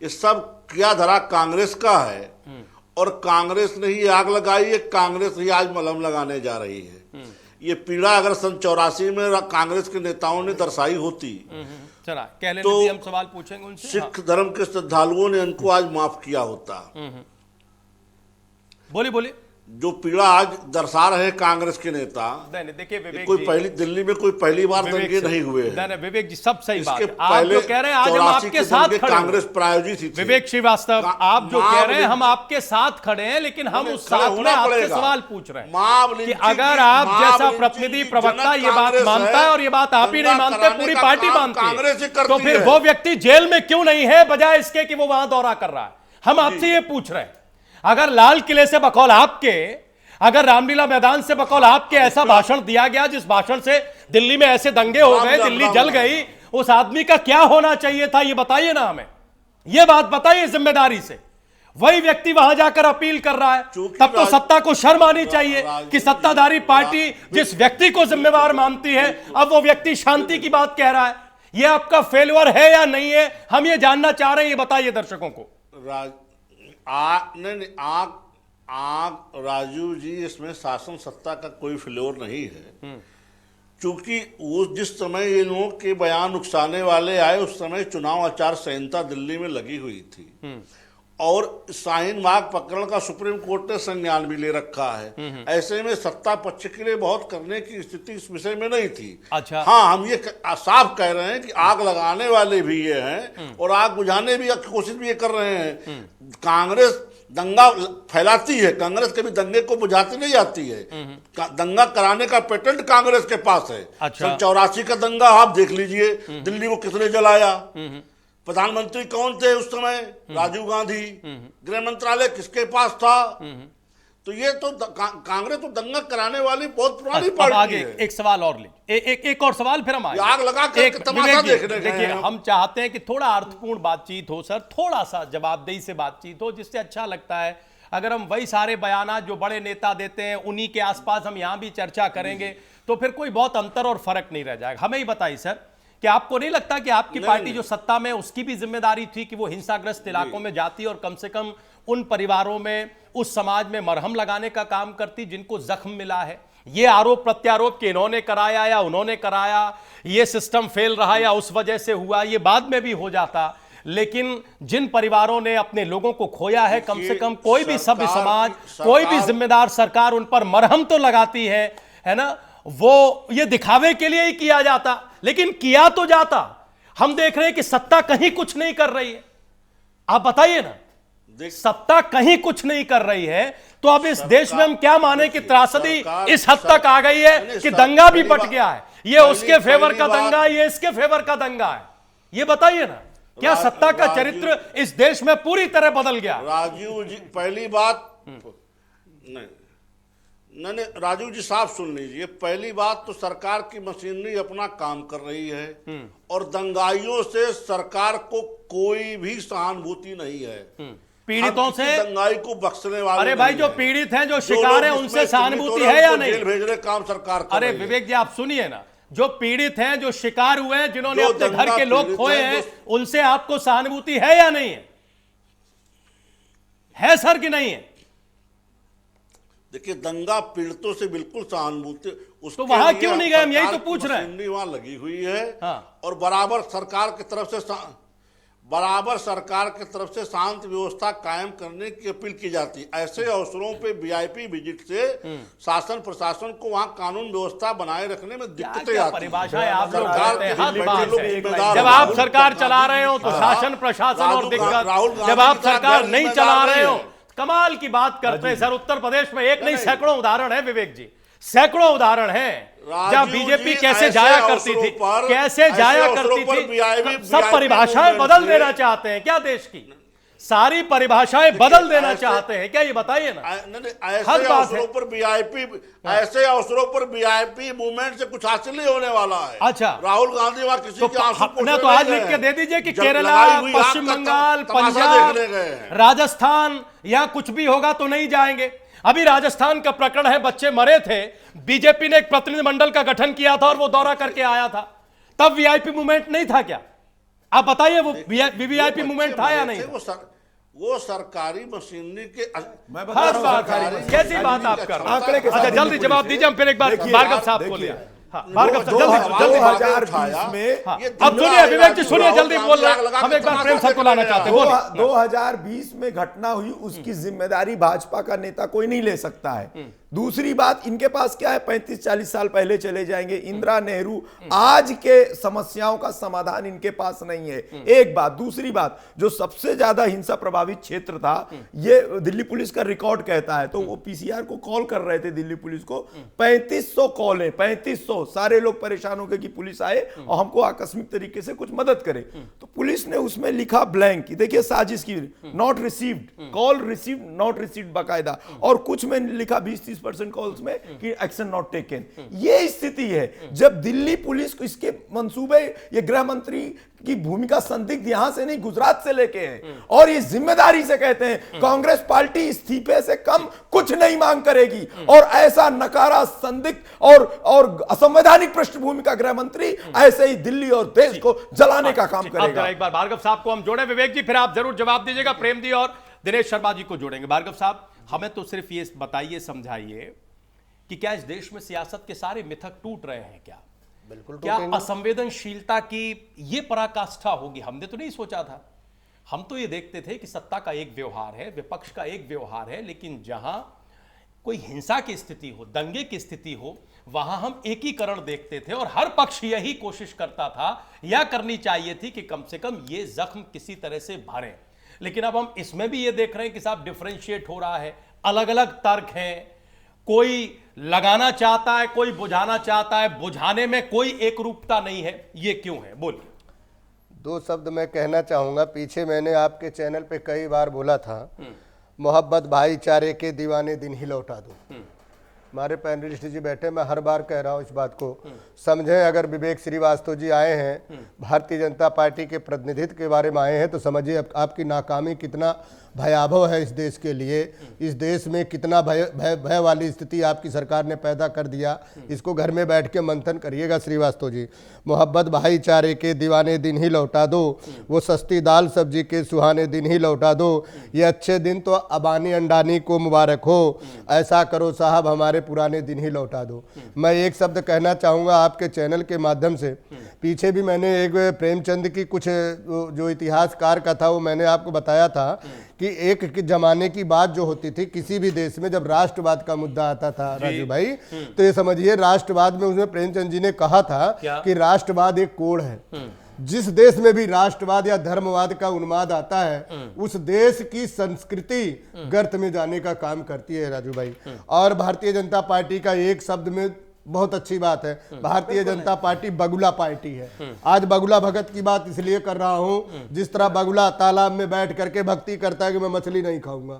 ये सब किया धरा कांग्रेस का है, और कांग्रेस ने ही आग लगाई है, कांग्रेस ही आज मलहम लगाने जा रही है। ये पीड़ा अगर सन 84 में कांग्रेस के नेताओं ने दर्शाई होती तो हम सवाल पूछेंगे उनसे। सिख धर्म के श्रद्धालुओं ने उनको आज माफ किया होता। बोलिए। जो पीड़ा आज दर्शा रहे कांग्रेस के नेता, देखिए विवेक कोई जी, पहली दिल्ली में कोई पहली बार दंगे नहीं हुए हैं। विवेक जी सब सही बात है। आप जो कह रहे हैं आज हम आपके साथ खड़े, कांग्रेस प्रायोजित ही थे। विवेक श्रीवास्तव, आप जो कह रहे हैं हम आपके साथ खड़े हैं, लेकिन हम उस साथ में आपसे सवाल पूछ रहे हैं कि अगर आप जैसा प्रतिनिधि प्रवक्ता ये बात मानता है, और ये बात आप ही नहीं मानते, पूरी पार्टी मानती है, तो फिर वो व्यक्ति जेल में क्यों नहीं है, बजाय इसके कि वो वहां दौरा कर रहा है? हम आपसे ये पूछ रहे हैं। अगर लाल किले से बकौल आपके, अगर रामलीला मैदान से बकौल आपके ऐसा भाषण दिया गया जिस भाषण से दिल्ली में ऐसे दंगे हो गए, दिल्ली जल गई, उस आदमी का क्या होना चाहिए था, ये बताइए ना हमें, ये बात बताइए जिम्मेदारी से। वही व्यक्ति वहां जाकर अपील कर रहा है, तब तो सत्ता को शर्म आनी चाहिए कि सत्ताधारी पार्टी जिस व्यक्ति को जिम्मेवार मानती है, अब वो व्यक्ति शांति की बात कह रहा है। ये आपका फेल्योर है या नहीं है, हम ये जानना चाह रहे हैं, ये बताइए दर्शकों को। राजू जी, इसमें शासन सत्ता का कोई फ्लोर नहीं है, क्योंकि उस जिस समय ये लोगों के बयान उकसाने वाले आए उस समय चुनाव आचार संहिता दिल्ली में लगी हुई थी और शाहीन बाग प्रकरण का सुप्रीम कोर्ट ने संज्ञान भी ले रखा है। ऐसे में सत्ता पक्ष के लिए बहुत करने की स्थिति इस विषय में नहीं थी। अच्छा, हाँ, हम ये साफ कह रहे हैं कि आग लगाने वाले भी ये हैं और आग बुझाने भी कोशिश भी ये कर रहे हैं। कांग्रेस दंगा फैलाती है, कांग्रेस कभी दंगे को बुझाती नहीं जाती है। दंगा कराने का पेटेंट कांग्रेस के पास है। अच्छा। सन 84 का दंगा आप देख लीजिए, दिल्ली को किसने जलाया, प्रधानमंत्री कौन थे उस समय, राजीव गांधी, गृह मंत्रालय किसके पास था। तो ये तो कांग्रेस तो दंगा कराने वाली बहुत पुरानी पार्टी है। एक सवाल और ले, एक और सवाल फिर हम आए। आग लगा के तमाशा देखने गए हैं। हम चाहते हैं कि थोड़ा अर्थपूर्ण बातचीत हो सर, थोड़ा सा जवाबदेही से बातचीत हो, जिससे अच्छा लगता है। अगर हम वही सारे बयानात जो बड़े नेता देते हैं उन्हीं के आसपास हम यहां भी चर्चा करेंगे तो फिर कोई बहुत अंतर और फर्क नहीं रह जाएगा। हमें ही बताइए सर, कि आपको नहीं लगता कि आपकी पार्टी जो सत्ता में उसकी भी जिम्मेदारी थी कि वो हिंसाग्रस्त इलाकों में जाती और कम से कम उन परिवारों में, उस समाज में मरहम लगाने का काम करती जिनको जख्म मिला है? ये आरोप प्रत्यारोप कि इन्होंने कराया या उन्होंने कराया, ये सिस्टम फेल रहा या उस वजह से हुआ, ये बाद में भी हो जाता। लेकिन जिन परिवारों ने अपने लोगों को खोया है, कम से कम कोई भी सभ्य समाज, कोई भी जिम्मेदार सरकार उन पर मरहम तो लगाती है ना। वो ये दिखावे के लिए ही किया जाता, लेकिन किया तो जाता। हम देख रहे हैं कि सत्ता कहीं कुछ नहीं कर रही है। आप बताइए ना, सत्ता कहीं कुछ नहीं कर रही है, तो अब इस देश में हम क्या माने कि त्रासदी इस हद तक आ गई है कि दंगा भी बट गया है। ये उसके फेवर का दंगा, ये इसके फेवर का दंगा है। ये बताइए ना, क्या सत्ता का चरित्र इस देश में पूरी तरह बदल गया? राजीव जी, पहली बात नहीं, राजू जी साफ सुन लीजिए। पहली बात तो सरकार की मशीनरी अपना काम कर रही है और दंगाइयों से सरकार को कोई भी सहानुभूति नहीं है। पीड़ितों से, दंगाई को बख्शने वाले, अरे भाई जो पीड़ित हैं, जो शिकार हैं, उनसे सहानुभूति है या नहीं? जेल भेजने काम सरकार कर अरे रही है। विवेक जी आप सुनिए ना, जो पीड़ित हैं, जो शिकार हुए हैं, जिन्होंने अपने घर के लोग खोए हैं, उनसे आपको सहानुभूति है या नहीं है सर कि नहीं है? देखिए, दंगा पीड़ितों से बिल्कुल सहानुभूति, तो वहां क्यों नहीं गए? हम यही तो पूछ रहे हैं। वहां लगी हुई है। हाँ। और बराबर सरकार की तरफ से शांत व्यवस्था कायम करने की अपील की जाती है। ऐसे अवसरों पे वीआईपी विजिट से शासन प्रशासन को वहां कानून व्यवस्था बनाए रखने में दिक्कतें आती हैं। जब आप सरकार चला रहे हो तो शासन प्रशासन और दिक्कत, जब आप सरकार नहीं चला रहे हो कमाल की बात करते हैं सर। उत्तर प्रदेश में एक नहीं सैकड़ों उदाहरण है विवेक जी, सैकड़ों उदाहरण हैं जब बीजेपी कैसे जाया करती थी, कैसे जाया करती थी। सब परिभाषाएं बदल देना चाहते हैं क्या? देश की सारी परिभाषाएं बदल देना चाहते हैं क्या? ये बताइए ना। ऐसे अवसरों पर वीआईपी मूवमेंट से कुछ हासिल नहीं होने वाला है। अच्छा, राहुल गांधी वहां किसी के आंसू पोंछने तो आज लिख के दे दीजिए कि केरला, पश्चिम बंगाल, पंजाब, राजस्थान, यहाँ कुछ भी होगा तो नहीं जाएंगे। अभी राजस्थान का प्रकरण है, बच्चे मरे थे, बीजेपी ने एक प्रतिनिधिमंडल का गठन किया था और वो दौरा करके आया था। तब वीआईपी मूवमेंट नहीं था क्या? आप बताइए, वो वीवीआईपी मूवमेंट था या नहीं? वो सरकारी मशीनरी के कैसी बात आप कर रहे हैं? अच्छा जल्दी जवाब दीजिए, हम फिर एक बार भार्गव साहब को लिया। भार्गव साहब जल्दी 2020 में, अब सुनिए विवेक जी, सुनिए, जल्दी बोल रहे हैं, हम एक बार प्रेम साहब को लाना चाहते हैं। 2020 में घटना हुई, उसकी जिम्मेदारी भाजपा का नेता कोई नहीं ले सकता है। दूसरी बात, इनके पास क्या है, 35-40 साल पहले चले जाएंगे। इंदिरा, नेहरू, आज के समस्याओं का समाधान इनके पास नहीं है, एक बात। दूसरी बात, जो सबसे ज्यादा हिंसा प्रभावित क्षेत्र था, ये दिल्ली पुलिस का रिकॉर्ड कहता है, तो वो पीसीआर को कॉल कर रहे थे दिल्ली पुलिस को, 3500 कॉल है, 3500। सारे लोग परेशान हो गए कि पुलिस आए और हमको आकस्मिक तरीके से कुछ मदद करे। तो पुलिस ने उसमें लिखा ब्लैंक, देखिए साजिश की, not received, call received, not received, बाकायदा। और कुछ में लिखा 20-30 25% कॉल्स में कि एक्शन नॉट टेकन। ये स्थिति है जब दिल्ली पुलिस को इसके मंसूबे, ये गृह मंत्री की भूमिका संदिग्ध यहां से नहीं गुजरात से लेके हैं और ये जिम्मेदारी से कहते हैं कांग्रेस पार्टी इस्तीफे से कम कुछ नहीं मांग करेगी और ऐसा नकारा, संदिग्ध और असंवैधानिक पृष्ठभूमि का गृह मंत्री ऐसे ही दिल्ली और देश को जलाने का काम करेगा। एक बार भार्गव साहब को हम जोड़े, विवेक जी फिर आप जरूर जवाब दीजिएगा, प्रेम जी और दिनेश शर्मा जी को जोड़ेंगे। भार्गव साहब, हमें तो सिर्फ ये बताइए, समझाइए कि क्या इस देश में सियासत के सारे मिथक टूट रहे हैं? क्या बिल्कुल क्या असंवेदनशीलता की ये पराकाष्ठा होगी? हमने तो नहीं सोचा था। हम तो ये देखते थे कि सत्ता का एक व्यवहार है, विपक्ष का एक व्यवहार है, लेकिन जहां कोई हिंसा की स्थिति हो, दंगे की स्थिति हो, वहां हम एकीकरण देखते थे और हर पक्ष यही कोशिश करता था या करनी चाहिए थी कि कम से कम ये जख्म किसी तरह से भरें। लेकिन अब हम इसमें भी ये देख रहे हैं कि साहब डिफरेंशिएट हो रहा है, अलग अलग तर्क हैं, कोई लगाना चाहता है, कोई बुझाना चाहता है, बुझाने में कोई एक रूपता नहीं है। ये क्यों है? बोलिए। दो शब्द मैं कहना चाहूँगा। पीछे मैंने आपके चैनल पे कई बार बोला था, मोहब्बत भाईचारे के दीवाने दिन ही लौटा दो। हमारे पैनलिस्ट जी बैठे, मैं हर बार कह रहा हूँ इस बात को समझें। अगर विवेक श्रीवास्तव जी आए हैं, भारतीय जनता पार्टी के प्रतिनिधित्व के बारे में आए हैं, तो समझिए आपकी नाकामी कितना भयावह है इस देश के लिए। इस देश में कितना भय वाली स्थिति आपकी सरकार ने पैदा कर दिया, इसको घर में बैठ के मंथन करिएगा श्रीवास्तव जी। मोहब्बत भाईचारे के दीवाने दिन ही लौटा दो, वो सस्ती दाल सब्जी के सुहाने दिन ही लौटा दो। ये अच्छे दिन तो अबानी अंडानी को मुबारक हो, ऐसा करो साहब हमारे पुराने दिन ही लौटा दो। मैं एक शब्द कहना चाहूँगा आपके चैनल के माध्यम से। पीछे भी मैंने एक प्रेमचंद की कुछ जो इतिहासकार का था वो मैंने आपको बताया था कि एक जमाने की बात जो होती थी किसी भी देश में, जब राष्ट्रवाद का मुद्दा आता था राजू भाई, तो ये समझिए राष्ट्रवाद में उसमें प्रेमचंद जी ने कहा था कि राष्ट्रवाद एक कोड है। जिस देश में भी राष्ट्रवाद या धर्मवाद का उन्माद आता है उस देश की संस्कृति गर्त में जाने का काम करती है राजू भाई। और भारतीय जनता पार्टी का एक शब्द में बहुत अच्छी बात है, भारतीय जनता पार्टी बगुला पार्टी है। आज बगुला भगत की बात इसलिए कर रहा हूं, जिस तरह बगुला तालाब में बैठ करके भक्ति करता है कि मैं मछली नहीं खाऊंगा,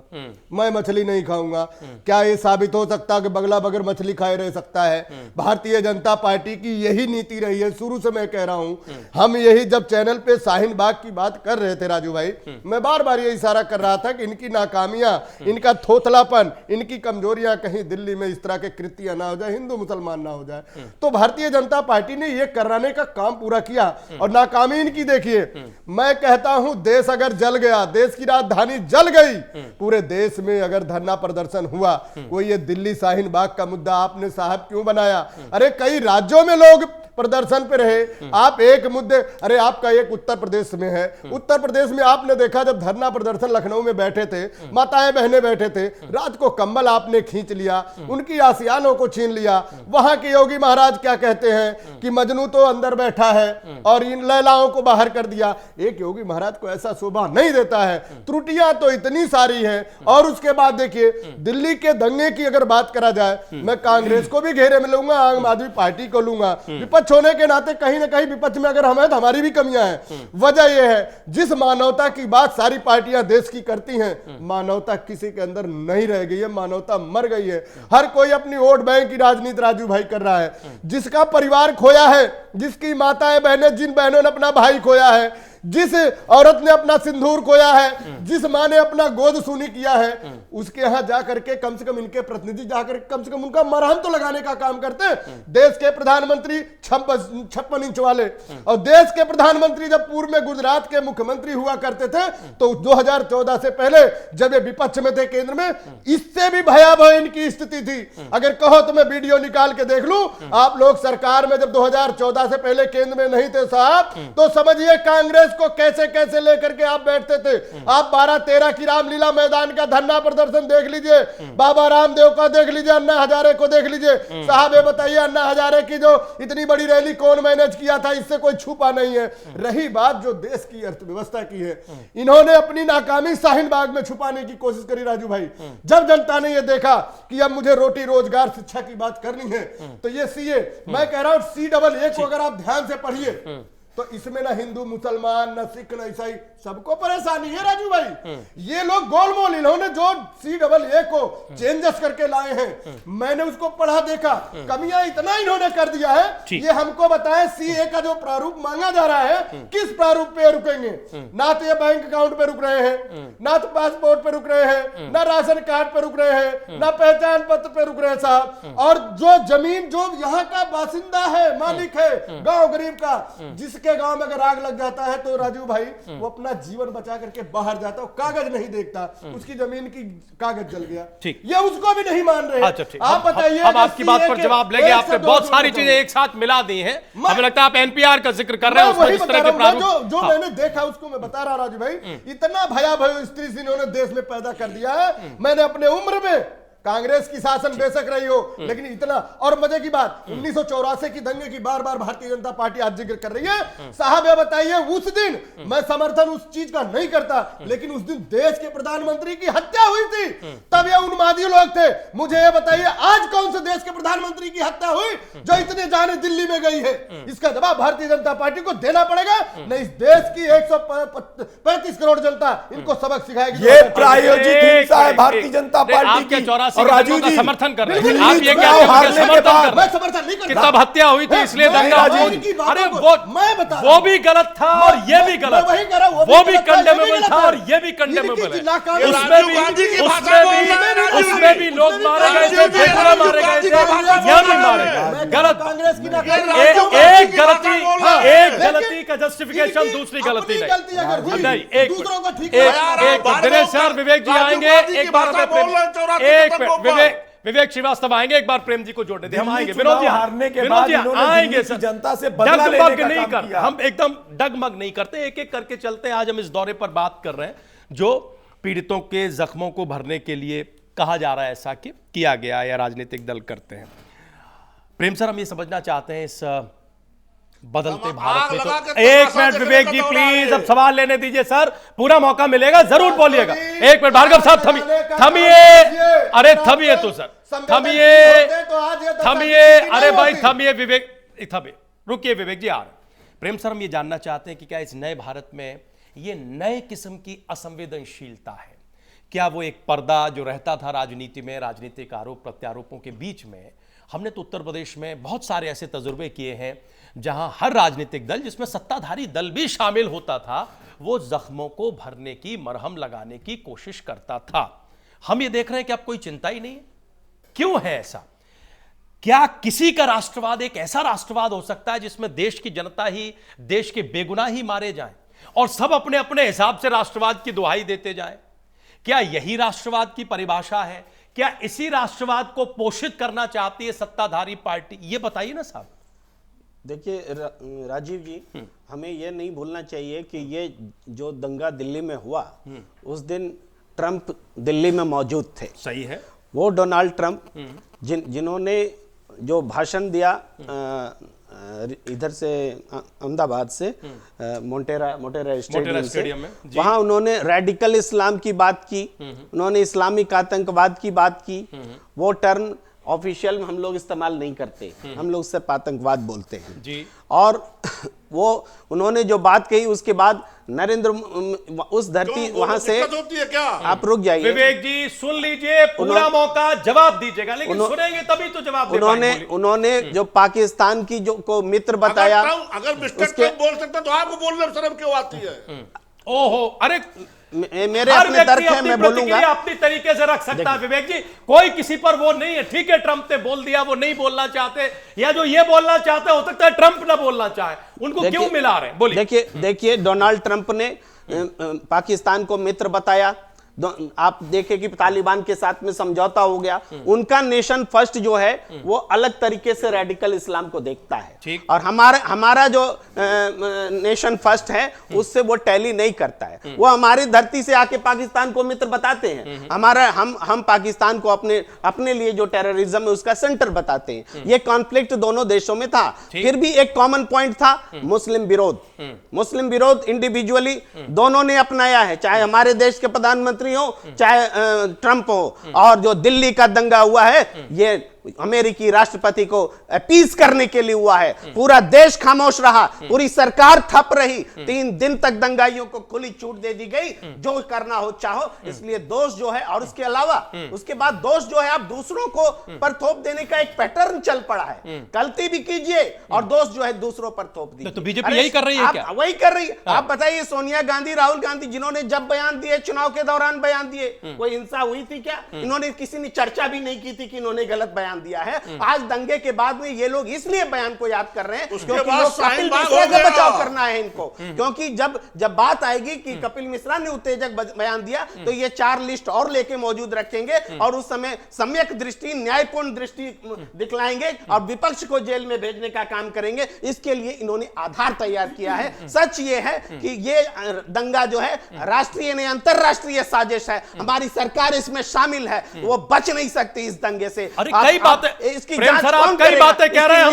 मैं मछली नहीं खाऊंगा। क्या ये साबित हो सकता है कि बगुला बगैर मछली खाए रह सकता है? भारतीय जनता पार्टी की यही नीति रही है शुरू से। मैं कह रहा हूं, हम यही जब चैनल पे शाहीन बाग की बात कर रहे थे राजू भाई, मैं बार बार ये इशारा कर रहा था कि इनकी नाकामियां, इनका थोथलापन, इनकी कमजोरियां कहीं दिल्ली में इस तरह के कृत्य ना हो जाए, हिंदू मुसलमान ना हो जाए। तो भारतीय जनता पार्टी ने यह कराने का काम पूरा किया और नाकामी इनकी देखिए। मैं कहता हूं देश अगर जल गया, देश की राजधानी जल गई, पूरे देश में अगर धरना प्रदर्शन हुआ, वो ये दिल्ली शाहीन बाग का मुद्दा आपने साहब क्यों बनाया? अरे कई राज्यों में लोग प्रदर्शन पे रहे, आप एक मुद्दे, अरे आपका एक उत्तर प्रदेश में है, उत्तर प्रदेश में आपने देखा जब धरना प्रदर्शन लखनऊ में बैठे थे, माताएं बहनें बैठे थे, रात को कंबल आपने खींच लिया, उनकी आसियानों को छीन लिया। वहां के योगी महाराज क्या कहते हैं कि मजनू तो अंदर बैठा है और इन लैलाओं को बाहर कर दिया। एक योगी महाराज को ऐसा शोभा नहीं देता है। त्रुटियां तो इतनी सारी हैं। और उसके बाद देखिए दिल्ली के दंगे की अगर बात करा जाए, मैं कांग्रेस को भी घेरे में लूंगा, आम आदमी पार्टी को लूंगा। विपक्ष होने के नाते कहीं ना कहीं विपक्ष में अगर हम हैं तो हमारी भी कमियां हैं। वजह यह है जिस मानवता की बात सारी पार्टियां देश की करती हैं, मानवता किसी के अंदर नहीं रह गई है, मानवता मर गई है। हर कोई अपनी वोट बैंक की राजनीति राजू भाई कर रहा है। जिसका परिवार खोया है, जिसकी माताएं बहनें, जिन बहनों ने अपना भाई खोया है, जिस औरत ने अपना सिंदूर खोया है, जिस मां ने अपना गोद सूनी किया है, उसके यहां जाकर के कम से कम इनके प्रतिनिधि जाकर कम से कम उनका मरहम तो लगाने का काम करते हैं। देश के प्रधानमंत्री 56 इंच वाले, और देश के प्रधानमंत्री जब पूर्व में गुजरात के मुख्यमंत्री हुआ करते थे तो 2014 से पहले जब ये विपक्ष में थे केंद्र में, इससे भी भयावह इनकी स्थिति थी। अगर कहो तो मैं वीडियो निकाल के देख लूं, आप लोग सरकार में जब 2014 से पहले केंद्र में नहीं थे साहब, तो समझिए कांग्रेस को कैसे कैसे लेकर के आप बैठते थे। आप 12-13 की रामलीला मैदान का धरना प्रदर्शन देख लीजिए, बाबा रामदेव का देख लीजिए, अन्ना हजारे को देख लीजिए। साहब ये बताइए अन्ना हजारे की जो इतनी बड़ी रैली कौन मैनेज किया था? इससे कोई छुपा नहीं है। रही बात जो देश की अर्थव्यवस्था की है, इन्होंने अपनी नाकामी शाहीन बाग में छुपाने की कोशिश करी राजू भाई। जब जनता ने यह देखा कि अब मुझे रोटी रोजगार शिक्षा की बात करनी है, तो ये सीए, मैं कह रहा हूं CEE को अगर आप ध्यान से पढ़िए तो इसमें ना हिंदू मुसलमान न सिख न ईसाई, सबको परेशानी है राजू भाई। ये लोग गोलमोल इन्होंने जो CAA को चेंजेस करके लाए हैं, मैंने उसको पढ़ा देखा, कमियां इतना इन्होंने कर दिया है। ये हमको बताएं CA का जो प्रारूप मांगा जा रहा है किस प्रारूप पे रुकेंगे? ना तो ये बैंक अकाउंट पे रुक रहे हैं, ना तो पासपोर्ट पे रुक रहे हैं, ना राशन कार्ड पे रुक रहे हैं, ना पहचान पत्र पे रुक रहे हैं साहब। और जो जमीन जो यहाँ का बासिंदा है, मालिक है, गांव गरीब का, जिसके गांव में अगर आग लग जाता है तो राजू भाई वो अपना जीवन बचा करके बाहर जाता है, कागज नहीं देखता, उसकी जमीन की कागज जल गया, ठीक, ये उसको भी नहीं मान रहे। अच्छा ठीक, आप बताइए। हम आपकी बात पर जवाब लेंगे। आपने बहुत सारी चीजें एक साथ मिला दी हैं, हमें लगता है आप NPR का जिक्र कर रहे हैं, उसमें इस तरह के प्रारूप जो मैंने देखा उसको मैं बता रहा राजू भाई। इतना भयावह स्थिति से इन्होंने देश में पैदा कर दिया है। मैंने अपने उम्र में कांग्रेस की शासन बेशक रही हो, लेकिन इतना, और मजे की बात 1984 की दंगे की बार बार भारतीय जनता पार्टी आज जिक्र कर रही है। साहब ये बताइए, उस दिन मैं समर्थन उस चीज का नहीं करता, लेकिन उस दिन देश के प्रधानमंत्री की हत्या हुई थी, तब ये उन्मादी लोग थे। मुझे ये बताइए आज कौन से देश के प्रधानमंत्री की हत्या हुई जो इतने जाने दिल्ली में गई है? इसका जवाब भारतीय जनता पार्टी को देना पड़ेगा, नहीं इस देश की 135 करोड़ जनता इनको सबक सिखाएगी। ये प्रायोजित हिंसा है भारतीय जनता पार्टी की। और राजू जी समर्थन कर रहे हैं, दिल्ली आप ये चुनाव कहते हैं हारने के समर्थन बाद कर मैं रहे समर्थन नहीं हैं कि करता। तब हत्या हुई थी इसलिए मैं दंगा राजू हुआ। जी की बातों अरे को मैं बता वो भी गलत था और ये भी गलत, मैं वही कह रहा हूं, वो भी गलत था, ये भी कंडेमेबल गलत था है। और ये भी कंडेमेबल है। ये उसमें भी लोग मारे गए थे, बेगुनाह मारे गए थे, यह भी मारे गए। गलत, कांग्रेस की एक गलती का जस्टिफिकेशन दूसरी गलती नहीं। एक दिनेश सर, विवेक जी आएंगे, एक बार विवेक श्रीवास्तव आएंगे, एक बार प्रेम जी को जोड़ने दें, हम आएंगे। विनोद जी हारने के विनोद बाद जी इन्होंने आएंगे दिल्ली सर, की जनता से बदला लेने डगमग का नहीं काम करते, किया। हम एकदम डगमग नहीं करते, एक एक करके चलते हैं। आज हम इस दौरे पर बात कर रहे हैं जो पीड़ितों के जख्मों को भरने के लिए कहा जा रहा है, ऐसा कि किया गया या राजनीतिक दल करते हैं। प्रेम सर, हम ये समझना चाहते हैं इस बदलते भारत में, तो एक मिनट विवेक जी प्लीज, अब सवाल लेने दीजिए सर, पूरा मौका मिलेगा, जरूर बोलिएगा। एक मिनट भार्गव साहब थमिए, अरे थमिए तो सर, थमिए, अरे भाई थमिए विवेक, थमिए, रुकिए विवेक जी आ रहे। प्रेम सर, हम ये जानना चाहते हैं कि क्या इस नए भारत में ये नए किस्म की असंवेदनशीलता है? क्या वो एक पर्दा जो रहता था राजनीति में, राजनीतिक आरोप प्रत्यारोपों के बीच में? हमने तो उत्तर प्रदेश में बहुत सारे ऐसे तजुर्बे किए हैं जहां हर राजनीतिक दल, जिसमें सत्ताधारी दल भी शामिल होता था, वो जख्मों को भरने की, मरहम लगाने की कोशिश करता था। हम ये देख रहे हैं कि अब कोई चिंता ही नहीं है। क्यों है ऐसा? क्या किसी का राष्ट्रवाद एक ऐसा राष्ट्रवाद हो सकता है जिसमें देश की जनता ही, देश के बेगुनाह ही मारे जाएं और सब अपने अपने हिसाब से राष्ट्रवाद की दुहाई देते जाएं? क्या यही राष्ट्रवाद की परिभाषा है? क्या इसी राष्ट्रवाद को पोषित करना चाहती है सत्ताधारी पार्टी? ये बताइए ना साहब। देखिए राजीव जी, हमें यह नहीं भूलना चाहिए कि ये जो दंगा दिल्ली में हुआ, उस दिन ट्रंप दिल्ली में मौजूद थे। सही है। वो डोनाल्ड ट्रंप जिन्होंने जो भाषण दिया इधर से अहमदाबाद से मोटेरा स्टेडियम में, वहां उन्होंने रेडिकल इस्लाम की बात की, उन्होंने इस्लामिक आतंकवाद की बात की। वो टर्म ऑफिशियल हम लोग इस्तेमाल नहीं करते, हम लोग सिर्फ आतंकवाद बोलते हैं जी। और वो उन्होंने जो बात कही, उसके बाद नरेंद्र उस धरती वहां से होती है क्या? आप रुक जाइए विवेक जी, सुन लीजिए, पूरा मौका जवाब दीजिएगा, लेकिन सुनेंगे तभी तो जवाब दे पाएंगे। उन्होंने जो पाकिस्तान की जो को मित्र बताया, अगर मिस्टर ट्रंप बोल सकता तो आपको बोलने में शर्म क्यों आती है? ओहो, अरे मेरे अपने तर्क है, मैं बोलूंगा, अपनी तरीके से रख सकता है विवेक जी, कोई किसी पर वो नहीं है। ठीक है, ट्रंप ने बोल दिया, वो नहीं बोलना चाहते, या जो ये बोलना चाहते हो सकता है ट्रंप ना बोलना चाहे, उनको क्यों मिला रहे? बोलिए। देखिए डोनाल्ड ट्रंप ने पाकिस्तान को मित्र बताया, आप देखें कि तालिबान के साथ में समझौता हो गया। उनका नेशन फर्स्ट जो है वो अलग तरीके से रेडिकल इस्लाम को देखता है, और हमारा जो नेशन फर्स्ट है उससे वो टैली नहीं करता है। वो हमारी धरती से आके पाकिस्तान को मित्र बताते हैं, हम पाकिस्तान को अपने लिए जो टेररिज्म है उसका सेंटर बताते हैं। ये कॉन्फ्लिक्ट दोनों देशों में था, फिर भी एक कॉमन पॉइंट था, मुस्लिम विरोध इंडिविजुअली दोनों ने अपनाया है, चाहे हमारे देश के प्रधानमंत्री हो चाहे ट्रंप हो। और जो दिल्ली का दंगा हुआ है, ये अमेरिकी राष्ट्रपति को अपीज करने के लिए हुआ है। पूरा देश खामोश रहा, पूरी सरकार थप रही, 3 दिन तक दंगाइयों को खुली छूट दे दी गई, जो करना हो चाहो। इसलिए दोष जो है, और उसके अलावा उसके बाद दोष जो है आप दूसरों को पर थोप देने का एक पैटर्न चल पड़ा है। गलती भी कीजिए और दोष जो है दूसरों पर थोप दीजिए। तो बीजेपी यही कर रही है क्या? वही कर रही है। आप बताइए, सोनिया गांधी, राहुल गांधी जिन्होंने जब बयान दिए, चुनाव के दौरान बयान दिए, कोई हिंसा हुई थी क्या? इन्होंने, किसी ने चर्चा भी नहीं की थी कि इन्होंने गलत बयान दिया है। आज दंगे के बाद में ये लोग इसलिए बयान को याद कर रहे हैं क्योंकि कपिल मिश्रा का बचाव करना है इनको। क्योंकि जब बात आएगी कि कपिल मिश्रा ने उत्तेजक बयान दिया तो ये 4 लिस्ट और लेके मौजूद रखेंगे और उस समय सम्यक दृष्टि, न्यायपूर्ण दृष्टि दिखलाएंगे और विपक्ष को जेल में भेजने का काम करेंगे। इसके लिए इन्होंने आधार तैयार किया है। सच ये है कि ये दंगा जो है राष्ट्रीय नहीं अंतरराष्ट्रीय साजिश है। हमारी सरकार इसमें शामिल है, वो बच नहीं सकती इस दंगे से। अरे कई बातें, इसकी प्रेम सर आप कई बातें कह रहे हैं।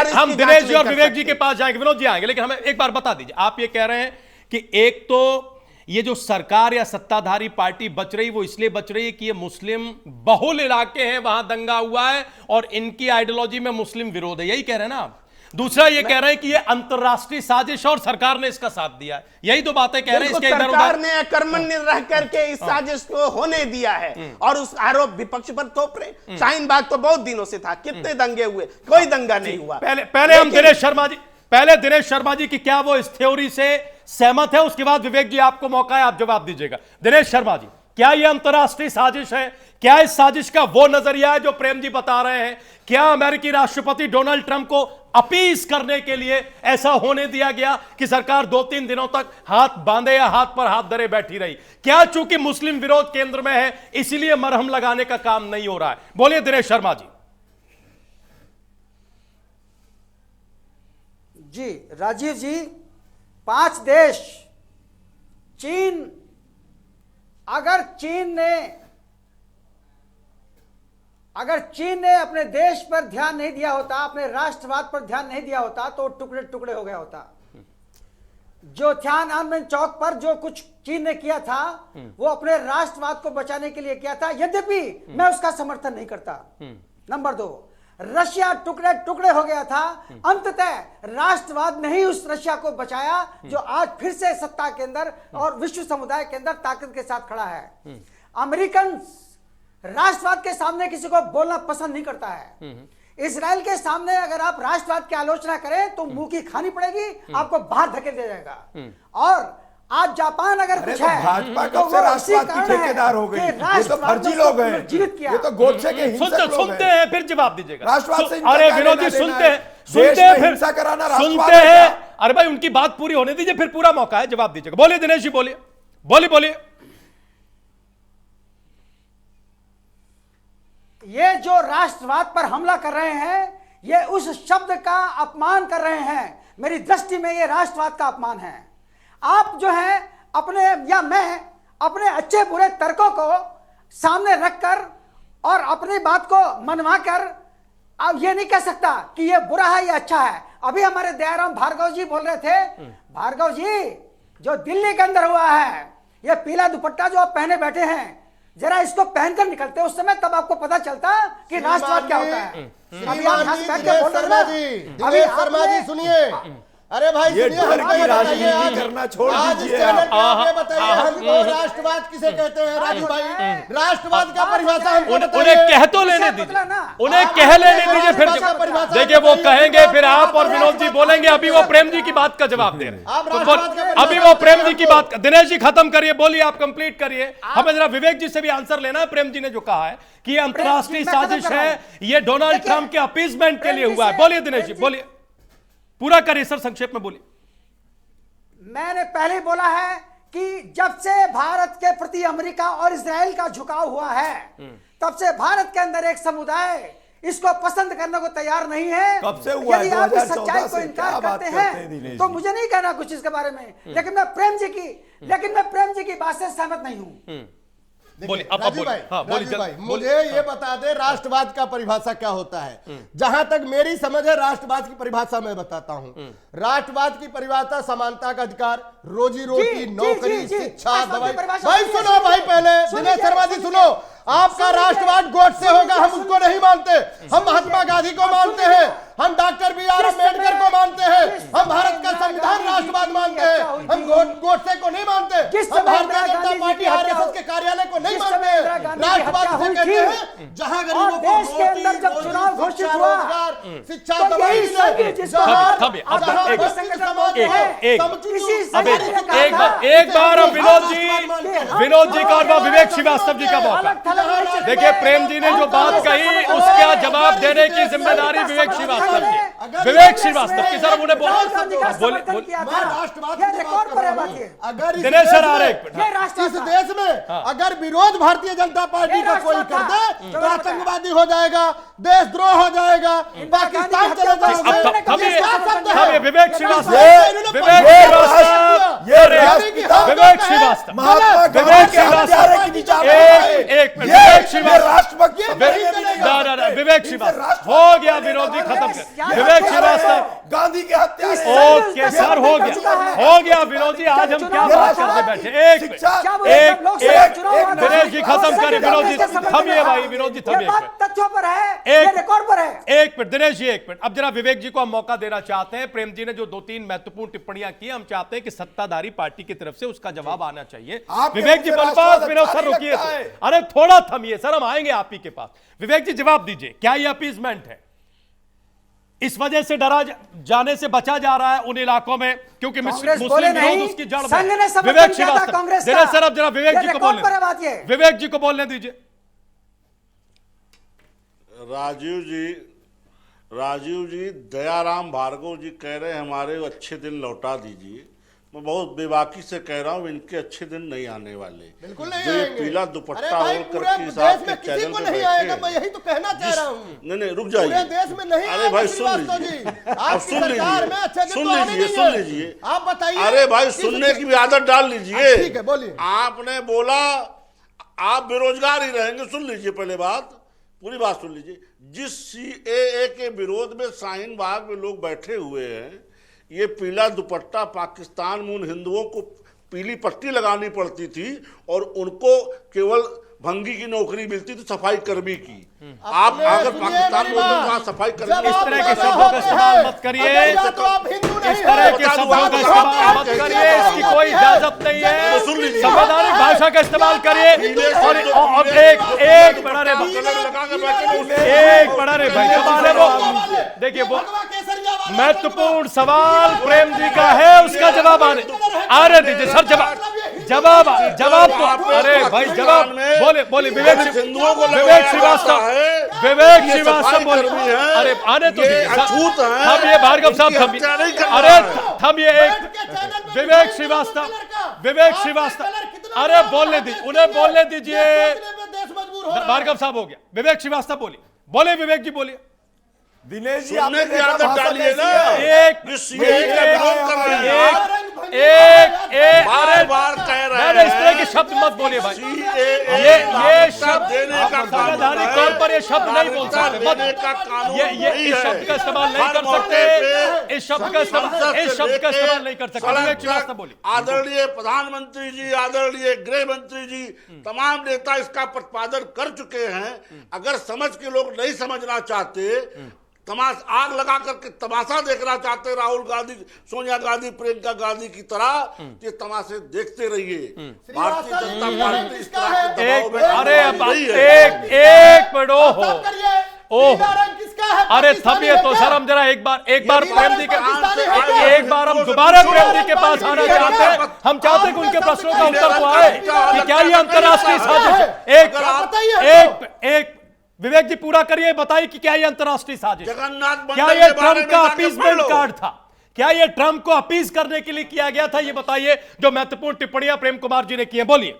हम दिनेश और विवेक जी के पास जाएंगे, विनोद जी आएंगे, लेकिन हमें एक बार बता दीजिए, आप ये कह रहे हैं कि एक तो ये जो सरकार या सत्ताधारी पार्टी बच रही, वो इसलिए बच रही है कि ये मुस्लिम बहुल इलाके हैं, वहां दंगा हुआ है और इनकी आइडियोलॉजी में मुस्लिम विरोध है, यही कह रहे हैं ना आप? दूसरा ये कह रहे हैं कि ये अंतरराष्ट्रीय साजिश और सरकार ने इसका साथ दिया है, यही तो बातें कह रहे हैं। इसके सरकार ने कर्मण्य रह करके इस साजिश को होने दिया है और उस आरोप विपक्ष पर थोप रहे। शाहीन बाग तो बहुत दिनों से था, कितने दंगे हुए, कोई दंगा नहीं हुआ। पहले हम दिनेश शर्मा जी की क्या वो इस थ्योरी से सहमत है? उसके बाद विवेक जी आपको मौका है, आप जवाब दीजिएगा। दिनेश शर्मा जी, क्या यह अंतरराष्ट्रीय साजिश है? क्या इस साजिश का वो नजरिया है जो प्रेम जी बता रहे हैं? क्या अमेरिकी राष्ट्रपति डोनाल्ड ट्रंप को अपीज करने के लिए ऐसा होने दिया गया कि सरकार 2-3 दिनों तक हाथ बांधे या हाथ पर हाथ धरे बैठी रही? क्या चूंकि मुस्लिम विरोध केंद्र में है इसीलिए मरहम लगाने का काम नहीं हो रहा है? बोलिए दिनेश शर्मा जी। जी राजीव जी, 5 देश, चीन, अगर चीन ने अपने देश पर ध्यान नहीं दिया होता, अपने राष्ट्रवाद पर ध्यान नहीं दिया होता, तो टुकड़े टुकड़े हो गया होता। जो तियाननमेन चौक पर जो कुछ चीन ने किया था वो अपने राष्ट्रवाद को बचाने के लिए किया था, यद्यपि मैं उसका समर्थन नहीं करता। नंबर 2, रशिया टुकड़े टुकड़े हो गया था, अंततः राष्ट्रवाद ने ही उस रशिया को बचाया जो आज फिर से सत्ता के अंदर और विश्व समुदाय के अंदर ताकत के साथ खड़ा है। अमेरिकन राष्ट्रवाद के सामने किसी को बोलना पसंद नहीं करता है। इजराइल के सामने अगर आप राष्ट्रवाद की आलोचना करें तो मुंह की खानी पड़ेगी, आपको बाहर धकेल दिया जाएगा। और आज जापान अगर कुछ है भाजपा कब से राष्ट्रवाद की ठेकेदार हो गई? ये तो फर्जी लोग हैं, ये तो गोडसे के हिंसक लोग हैं। सुनते हैं फिर जवाब दीजिएगा। राष्ट्रवाद से अरे विनोद जी सुनते हैं हिंसा कराना सुनते हैं। अरे भाई उनकी बात पूरी होने दीजिए, फिर पूरा मौका है, जवाब दीजिएगा। बोलिए दिनेश जी, बोलिए। ये जो राष्ट्रवाद पर हमला कर रहे हैं, ये उस शब्द का अपमान कर रहे हैं। मेरी दृष्टि में ये राष्ट्रवाद का अपमान है। आप जो है अपने या मैं अपने अच्छे बुरे तर्कों को सामने रखकर और अपनी बात को मनवा कर अब ये नहीं कह सकता कि ये बुरा है या अच्छा है। अभी हमारे दयाराम भार्गव जी बोल रहे थे, भार्गव जी जो दिल्ली के अंदर हुआ है, ये पीला दुपट्टा जो आप पहने बैठे हैं, जरा इसको पहनकर निकलते उस समय, तब आपको पता चलता कि राष्ट्रवाद क्या होता है। अभी आप यहाँ बैठ के बोल रहे हैं, शर्मा जी सुनिए, अरे भाई ये डर की राजनीति करना छोड़ दीजिए। हमको राष्ट्रवाद किसे कहते हैं राजू भाई? राष्ट्रवाद का परिभाषा उन्हें कह तो लेने दीजिए, उन्हें कह लेने दीजिए, फिर देखिए वो कहेंगे, फिर आप और विनोद जी बोलेंगे। अभी वो प्रेम जी की बात का जवाब दे रहे हैं, अभी वो प्रेम जी की बात। दिनेश जी खत्म करिए, बोलिए, आप कंप्लीट करिए। हमें जरा विवेक जी से भी आंसर लेना है। प्रेम जी ने जो कहा है कि ये अंतरराष्ट्रीय साजिश है, ये डोनाल्ड ट्रंप के अपीजमेंट के लिए हुआ है। बोलिए दिनेश जी, बोलिए, पूरा करिए सर, संक्षेप में बोलिए। मैंने पहले बोला है कि जब से भारत के प्रति अमेरिका और इजराइल का झुकाव हुआ है, तब से भारत के अंदर एक समुदाय इसको पसंद करने को तैयार नहीं है। कब से हुआ? यदि आप इस सच्चाई को इनकार करते हैं तो मुझे नहीं कहना कुछ इसके बारे में, लेकिन मैं प्रेम जी की बात से सहमत नहीं हूं। राजीव भाई, मुझे ये बता दे राष्ट्रवाद का परिभाषा क्या होता है? जहां तक मेरी समझ है राष्ट्रवाद की परिभाषा मैं बताता हूं। राष्ट्रवाद की परिभाषा समानता का अधिकार, रोजी रोटी, नौकरी, शिक्षा, दवाई। भाई सुनो भाई, पहले दिनेश शर्मा जी सुनो। आपका राष्ट्रवाद गोडसे होगा, हम उसको नहीं मानते। हम महात्मा गांधी को मानते हैं, हम डॉक्टर बी.आर. अम्बेडकर को मानते हैं, हम भारत का संविधान राष्ट्रवाद मानते हैं, हम गोडसे को नहीं मानते, हम भारतीय जनता पार्टी आरएसएस के कार्यालय को नहीं मानते। राष्ट्रवाद से कहते हैं जहां गरीबों को देश के अंदर जब चुनाव घोषित हुआ, शिक्षा, एक बार अब विनोद जी का और वह विवेक श्रीवास्तव जी का मौका। देखिए, प्रेम जी ने जो बात कही उसका जवाब देने की जिम्मेदारी विवेक श्रीवास्तव की। विवेक श्रीवास्तव की सर उन्हें दिनेश सर आ रहे इस देश में अगर विरोध भारतीय जनता पार्टी का कोई कर दे तो आतंकवादी हो जाएगा, देशद्रोह हो जाएगा, पाकिस्तान चले जाएंगे। विवेक श्रीवास्तव हो गया, विरोधी खत्म कर। विवेक श्रीवास्तव गांधी की हत्या ओके सर, हो गया विरोधी। आज हम क्या बात करते बैठे? एक दिनेश जी खत्म करें। विरोधी थमिए भाई, विरोधी थमिए। तथ्यों पर है, रिकॉर्ड पर है। एक मिनट दिनेश जी, एक मिनट। अब जरा विवेक जी को हम मौका देना चाहते हैं। प्रेम जी ने जो 2-3 महत्वपूर्ण टिप्पणियां की, हम चाहते हैं कि सत्ताधारी पार्टी की तरफ से उसका जवाब आना चाहिए। विवेक जी बलपास फिर सर रुकिए, अरे थोड़ा थमिए सर, हम आएंगे आप ही के पास। विवेक जी जवाब दीजिए, क्या ये अपीजमेंट है? इस वजह से डरा जाने से बचा जा रहा है उन इलाकों में क्योंकि मुस्लिम विरोध उसकी जड़ में। विवेक श्रीवास्तव, दिनेश सर अब जरा विवेक जी को बोलने, विवेक जी को बोलने दीजिए। राजीव जी दयाराम भार्गव जी कह रहे हैं हमारे अच्छे दिन लौटा दीजिए। मैं बहुत बेबाकी से कह रहा हूँ, इनके अच्छे दिन नहीं आने वाले। बिल्कुल नहीं जो ये आएंगे। पीला दुपट्टा ओढ़ पूरे कर देश साहब में के किसी चैनल को पे नहीं आएगा, मैं यही तो कहना चाह रहा हूँ। नहीं रुक जाइए, पूरे देश में नहीं अरे भाई सुन श्रीवास्तव लीजिए, जी, अब आपकी सुन सरकार में अच्छे दिन तो आने नहीं सुन है। लीजिए, आप बताइए। अरे भाई सुनने की भी आदत डाल लीजिए। ठीक है, बोलिए। आपने बोला आप बेरोजगार ही रहेंगे। सुन लीजिए, पहले बात, पूरी बात सुन लीजिए। जिस CAA के विरोध में शाहीन बाग में लोग बैठे हुए हैं, ये पीला दुपट्टा पाकिस्तान में उन हिंदुओं को पीली पट्टी लगानी पड़ती थी और उनको केवल भंगी की नौकरी मिलती थी, सफाई कर्मी की। आप अगर पाकिस्तान में वहां सफाई कर्मी, इस तरह के शब्दों का इस्तेमाल मत करिए, इस तरह के शब्दों का इस्तेमाल मत करिए, इसकी कोई इजाजत नहीं है। संवैधानिक भाषा का इस्तेमाल करिए। और एक बड़ा रे भाई, देखिए वो महत्वपूर्ण सवाल प्रेम जी का है, उसका जवाब आने दीजिए सर। जवाब तो अरे भाई जवाब बोले विवेक श्रीवास्तव बोले। अरे आने तो हम ये भार्गव साहब अरे थमिए एक विवेक श्रीवास्तव अरे बोलने दीजिए, उन्हें बोलने दीजिए। भार्गव साहब हो गया, विवेक श्रीवास्तव बोले विवेक जी बोलिए। दिनेश जी सुनने की आदत डालिए ना। बार कह रहे हैं इस तरह के शब्द मत बोलिए भाई। ये शब्द संवैधानिक तौर पर ये शब्द नहीं बोल सकते। ये इस शब्द का इस्तेमाल नहीं कर सकते। इस शब्द का इस्तेमाल नहीं कर सकते। आदरणीय प्रधानमंत्री जी, आदरणीय गृह मंत्री जी, तमाम नेता इसका प्रतिपादन कर चुके हैं। अगर समझ के लोग नहीं समझना चाहते, आग लगा करके तमाशा देखना चाहते राहुल गांधी, सोनिया गांधी, प्रियंका गांधी की तरह, ये तमाशे देखते रहिए। भारतीय जनता पार्टी इस तरह के दबाव में अरे एक मिनट ओह अरे थमिए तो सर, हम जरा एक बार प्रेम जी के एक बार हम दोबारा प्रेम जी के पास आना चाहते हैं। हम चाहते हैं कि उनके प्रश्नों का उत्तर तो आए कि क्या ये अंतर्राष्ट्रीय साजिश है। एक विवेक जी पूरा करिए, बताइए कि क्या ये अंतर्राष्ट्रीय साजिश, क्या ये ट्रंप का अपीसमेंट कार्ड था, क्या ये ट्रंप को अपीज करने के लिए किया गया था? ये बताइए, जो महत्वपूर्ण टिप्पणियां प्रेम कुमार जी ने की हैं, बोलिए।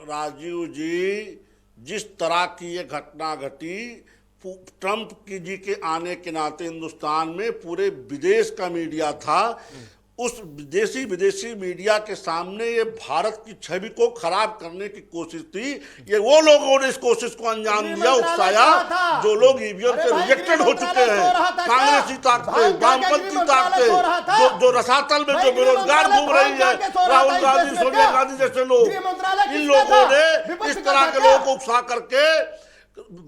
राजीव जी, जिस तरह की ये घटना घटी, ट्रंप जी के आने के नाते हिंदुस्तान में पूरे विदेश का मीडिया था, उस देशी विदेशी मीडिया के सामने ये भारत की छवि को खराब करने की कोशिश थी। ये वो लोगों ने इस कोशिश को अंजाम दिया, उकसाया, जो लोग ईवीएम से रिजेक्टेड हो चुके हैं, कांग्रेसी ताकतें, वामपंथी ताकतें, जो रसातल में जो बेरोजगार घूम रही है, राहुल गांधी, सोनिया गांधी जैसे लोग, इन लोगों ने इस तरह के लोगों को उकसा करके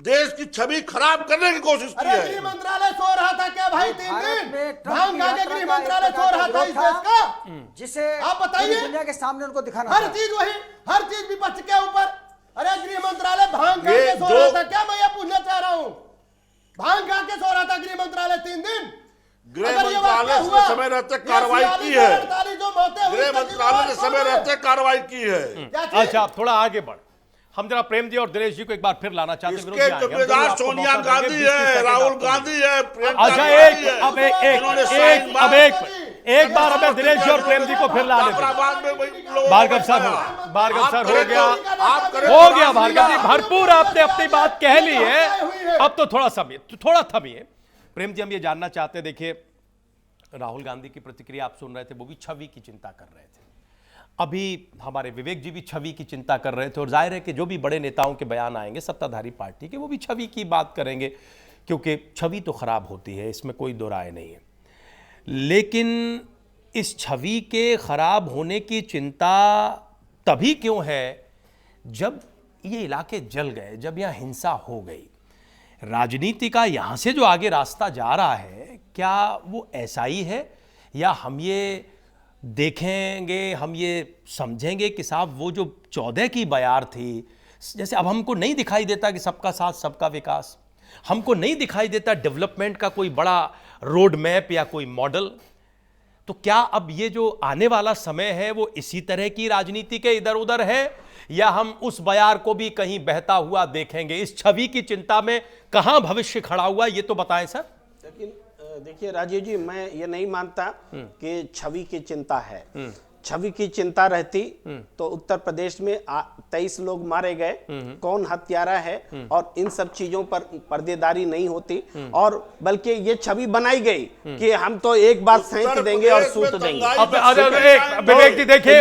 देश की छवि खराब करने की कोशिश की है। गृह मंत्रालय सो रहा था क्या भाई 3 दिन? भांग खा के गृह मंत्रालय सो रहा था इस देश का? जिसे आप बताइए, दुनिया के सामने उनको दिखाना हर था। चीज वही, हर चीज विपक्ष के ऊपर। अरे गृह मंत्रालय भांग खा के सो रहा था क्या? मैं ये पूछना चाह रहा हूँ, भांग खा के सो रहा था गृह मंत्रालय 3 दिन? गृह मंत्रालय ने समय रहते कार्रवाई की है, गृह मंत्रालय ने समय रहते कार्रवाई की है। अच्छा, आप थोड़ा आगे बढ़, हम जरा प्रेम जी और दिनेश जी को एक बार फिर लाना चाहते हैं। इसके जिम्मेदार सोनिया गांधी है, राहुल गांधी है, अच्छा एक बार हमें दिनेश जी और प्रेम जी को फिर लाने दो। भार्गव सर हो गया भार्गव जी, भरपूर आपने अपनी बात कह ली है, अब तो थोड़ा थमिए। प्रेम जी, हम ये जानना चाहते हैं, देखिए राहुल गांधी की प्रतिक्रिया आप सुन रहे थे, वो भी छवि की चिंता कर रहे थे। अभी हमारे विवेक जी भी छवि की चिंता कर रहे थे, और जाहिर है कि जो भी बड़े नेताओं के बयान आएंगे सत्ताधारी पार्टी के, वो भी छवि की बात करेंगे, क्योंकि छवि तो खराब होती है, इसमें कोई दो राय नहीं है। लेकिन इस छवि के खराब होने की चिंता तभी क्यों है जब ये इलाके जल गए, जब यहाँ हिंसा हो गई। राजनीति का यहाँ से जो आगे रास्ता जा रहा है, क्या वो ऐसा ही है, या हम ये देखेंगे, हम ये समझेंगे कि साहब वो जो 14 की बयार थी, जैसे अब हमको नहीं दिखाई देता कि सबका साथ सबका विकास, हमको नहीं दिखाई देता डेवलपमेंट का कोई बड़ा रोड मैप या कोई मॉडल, तो क्या अब ये जो आने वाला समय है वो इसी तरह की राजनीति के इधर उधर है, या हम उस बयार को भी कहीं बहता हुआ देखेंगे? इस छवि की चिंता में कहां भविष्य खड़ा हुआ, ये तो बताएं सर। लेकिन देखिए राजीव जी, मैं ये नहीं मानता कि छवि की चिंता है। छवि की चिंता रहती तो उत्तर प्रदेश में 23 लोग मारे गए, कौन हत्यारा है, और इन सब चीजों पर पर्देदारी नहीं होती, और बल्कि ये छवि बनाई गई कि हम तो एक बात सेंक देंगे और सूत देंगे। विवेक जी देखिए,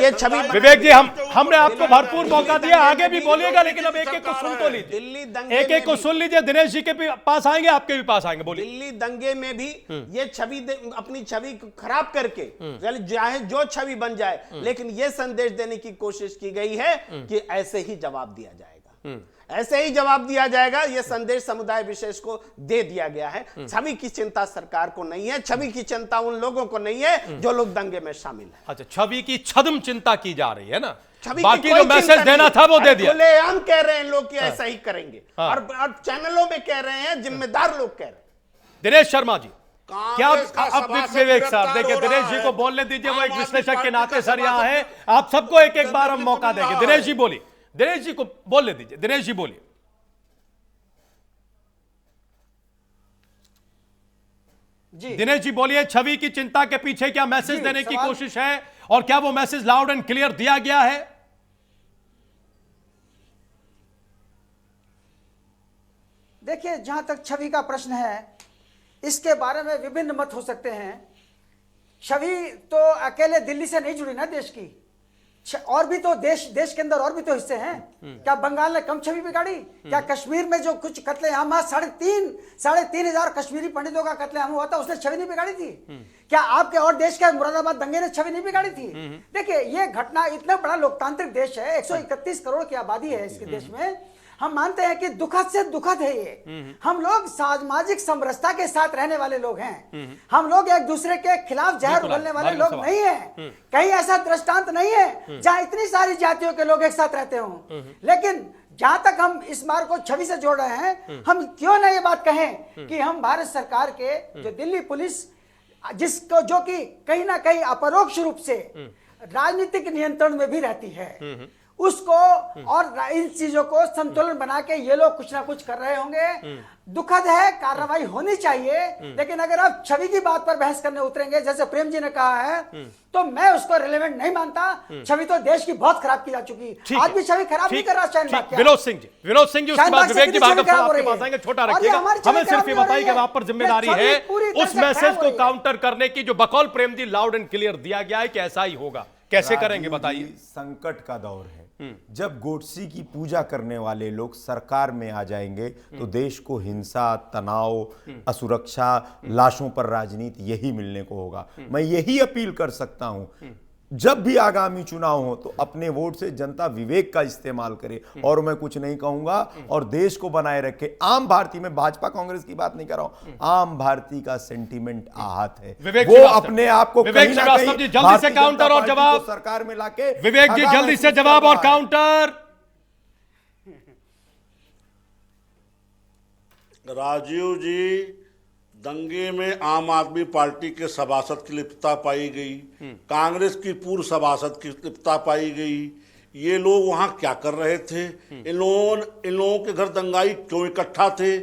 विवेक जी हमने आपको भरपूर मौका दिया, आगे भी बोलिएगा, लेकिन अब एक एक को सुन तो लीजिए, दिल्ली दंगे एक एक को सुन लीजिए। दिनेश जी के पास आएंगे, आपके भी पास आएंगे, बोलिए। दिल्ली दंगे में भी ये छवि अपनी छवि को खराब करके, चाहे जो छवि बन जाए, लेकिन यह संदेश देने की कोशिश की गई है कि ऐसे ही जवाब दिया जाएगा, ऐसे ही जवाब दिया जाएगा। यह संदेश समुदाय विशेष को दे दिया गया है। छवि की चिंता सरकार को नहीं है, छवि की चिंता उन लोगों को नहीं है जो लोग दंगे में शामिल हैं। अच्छा, छवि की छद्म चिंता की जा रही है ना, छवि बाकी जो मैसेज देना था वो दे दिया। खुलेआम कह रहे हैं लोग कि ऐसा ही करेंगे, और चैनलों में कह रहे हैं, जिम्मेदार लोग कह रहे हैं। दिनेश शर्मा जी, क्या अब विवेक सर देखिए, दिनेश जी को बोलने दीजिए, वो एक विश्लेषक के नाते सर यहाँ है, आप सबको एक एक बार हम मौका देंगे। दिनेश जी बोलिए, दिनेश जी को बोलने दीजिए, दिनेश जी बोलिए। जी दिनेश जी बोलिए, छवि की चिंता के पीछे क्या मैसेज देने की कोशिश है, और क्या वो मैसेज लाउड एंड क्लियर दिया गया है? देखिए, जहां तक छवि का प्रश्न है, इसके बारे में विभिन्न मत हो सकते हैं। छवि तो अकेले दिल्ली से नहीं जुड़ी ना देश की, और भी तो देश के अंदर और भी तो हिस्से हैं। क्या बंगाल ने कम छवि बिगाड़ी? क्या कश्मीर में जो कुछ कत्लेआम, 3,500 कश्मीरी पंडितों का कत्लेआम हुआ था, उसने छवि नहीं बिगाड़ी थी? क्या आपके और देश के मुरादाबाद दंगे ने छवि नहीं बिगाड़ी थी? देखिए, ये घटना, इतना बड़ा लोकतांत्रिक देश है, 131 करोड़ की आबादी है इसके देश में, हम मानते हैं कि दुखद से दुखद है ये। हम लोग सामाजिक समरसता के साथ रहने वाले लोग हैं, हम लोग एक दूसरे के खिलाफ जहर उगलने वाले लोग नहीं हैं। कहीं ऐसा दृष्टांत नहीं है जहां इतनी सारी जातियों के लोग एक साथ रहते हों। लेकिन जहां तक हम इस बार को छवि से जोड़ रहे हैं, हम क्यों ना ये बात कहें कि हम भारत सरकार के जो दिल्ली पुलिस, जिसको जो कि कहीं ना कहीं अपरोक्ष रूप से राजनीतिक नियंत्रण में भी रहती है, उसको और इन चीजों को संतुलन बना के ये लोग कुछ ना कुछ कर रहे होंगे। दुखद है, कार्रवाई होनी चाहिए, लेकिन अगर आप छवि की बात पर बहस करने उतरेंगे जैसे प्रेम जी ने कहा है, तो मैं उसको रिलेवेंट नहीं मानता। छवि तो देश की बहुत खराब की जा चुकी, आज भी छवि खराब नहीं कर रहा। शाहीन बाग क्या? विनोद सिंह जी उसके बाद विवेक जी भार्गव साहब आपके पास आएंगे। छोटा और ये रखिएगा, हमारी छवि हमें सिर्फ ये खराब बताइए कि हो रही आप पर जिम्मेदारी ये छवि है पूरी तरह उस से मैसेज खराब हो को रही है। काउंटर करने की जो बकौल Prem ji loud and clear दिया गया है कि ऐसा ही होगा, कैसे करेंगे राजीव बताइए। जी, संकट का दौर है। जब गोडसे की पूजा करने वाले लोग सरकार में आ जाएंगे तो देश को हिंसा, तनाव, असुरक्षा, लाशों पर राजनीति यही मिलने को होगा। मैं यही अपील कर सकता हूं, जब भी आगामी चुनाव हो तो अपने वोट से जनता विवेक का इस्तेमाल करे। और मैं कुछ नहीं कहूंगा, और देश को बनाए रखे। आम भारतीय, में भाजपा कांग्रेस की बात नहीं कर रहा हूं, आम भारतीय का सेंटीमेंट आहत है। विवेक वो श्रीवास्तव, अपने आप को विवेक कहीं ना श्रीवास्तव कहीं जी, जल्दी से भारतीय काउंटर जनता और पार्टी जवाब। को सरकार में लाके विवेक जी ठगा जल्दी से महसूस जवाब कर और रहा है। काउंटर। राजीव जी, दंगे में आम आदमी पार्टी के सभासद की लिप्तता पाई गई, कांग्रेस की पूर्व सभासद की लिप्तता पाई गई। ये लोग वहां क्या कर रहे थे? इन लोगों के घर दंगाई क्यों इकट्ठा थे?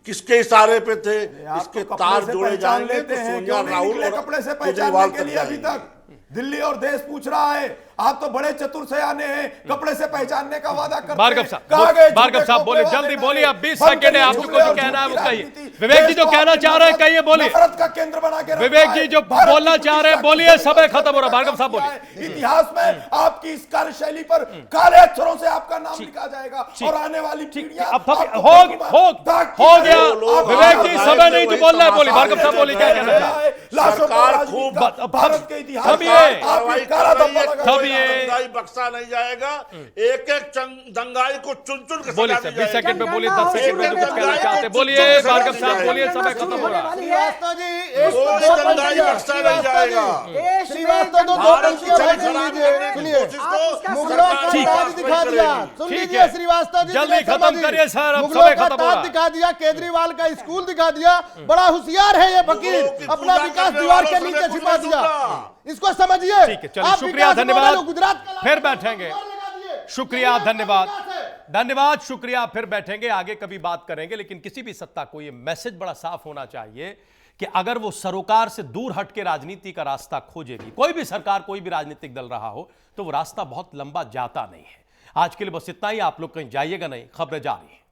किसके इशारे पे थे? आप इसके तो कपड़े तार से जोड़े पहचान जाएंगे लेते तो हैं, सोनिया क्यों नहीं राहुल निकले और कपड़े से केजरीवाल पहचानने के तक लिए अभी जाएंगे। तक? दिल्ली और देश पूछ रहा है, आप तो बड़े चतुर सयाने हैं, कपड़े से पहचानने का वादा करते हैं। भार्गव साहब, कहाँ गए भार्गव झूठे साहब बोलिए, खोपड़े जल्दी वाले बोलिए, नारे? अब 20 बंद सेकंड है, करिए आपको जुमले कुछ और कहना है वो झूठी कहिए। राजनीति। विवेक जी देश जो को कहना अपनी चाह रहे हैं कहिए, बोलिए। नफरत का केंद्र बना के रखा विवेक जी है। जो भारत बोलना की चाह रहे हैं, प्रतिष्ठा बोलिए, को समय खत्म खत्म हो रहा है। करने का भार्गव साहब काम बोलिए। किया है। इतिहास में आपकी इस कार्यशैली पर काले अक्षरों से आपका नाम लिखा जाएगा, और आने वाली पीढ़ियां अब आपको हो दाग की हो तरह गया। लोग विवेक जी आगे समय नहीं तो वही बोलना है, बोलिए। तमाशा भार्गव साहब बोलिए, क्या कहना चाह रहे हैं? लाशों पर सरकार राजनीति खूब का भारत के इतिहास थमिए। में आपकी काला धब्बा लगा थमिए। हुआ है। दंगाई बख्शा नहीं जाएगा। एक एक दंगाई को चुन चुन के बोलिए सजा सर, दी 20 सेकंड जाएगी। में बोलिए, 10 सेकंड में जो कुछ कहना चाहते हैं बोलिए। भार्गव साहब बोलिए, समय खत्म हो रहा है। श्रीवास्तव जी, कोई दंगाई बख्शा नहीं जाएगा। श्रीवास्तव तो दो भारत की पंक्तियां छवि बदल खराब लीजिए। करने की सुनिए, कोशिश तो मुगलों का सरकार ताज दिखा दिया। सुन ठीक लीजिए है। श्रीवास्तव जी, जल्दी दिनेश खत्म शर्मा जी। करिए सर, अब मुगलों समय का खत्म हो रहा ताज है। दिखा दिया, केजरीवाल का स्कूल दिखा दिया। बड़ा होशियार है ये फकीर, मुगलों की अपना पूजा विकास करने दीवार के वालों से नीचे कुछ छिपा नहीं दिया। छूटा। इसको समझिए। ठीक है, चलिए, आप शुक्रिया, विकास धन्यवाद। बोलो, गुजरात का फिर बैठेंगे। शुक्रिया, धन्यवाद, धन्यवाद, शुक्रिया। फिर बैठेंगे, आगे कभी बात करेंगे। लेकिन किसी भी सत्ता को यह मैसेज बड़ा साफ होना चाहिए कि अगर वो सरोकार से दूर हट के राजनीति का रास्ता खोजेगी, कोई भी सरकार, कोई भी राजनीतिक दल रहा हो, तो वो रास्ता बहुत लंबा जाता नहीं है। आज के लिए बस इतना ही। आप लोग कहीं जाइएगा नहीं, खबरें जारी हैं।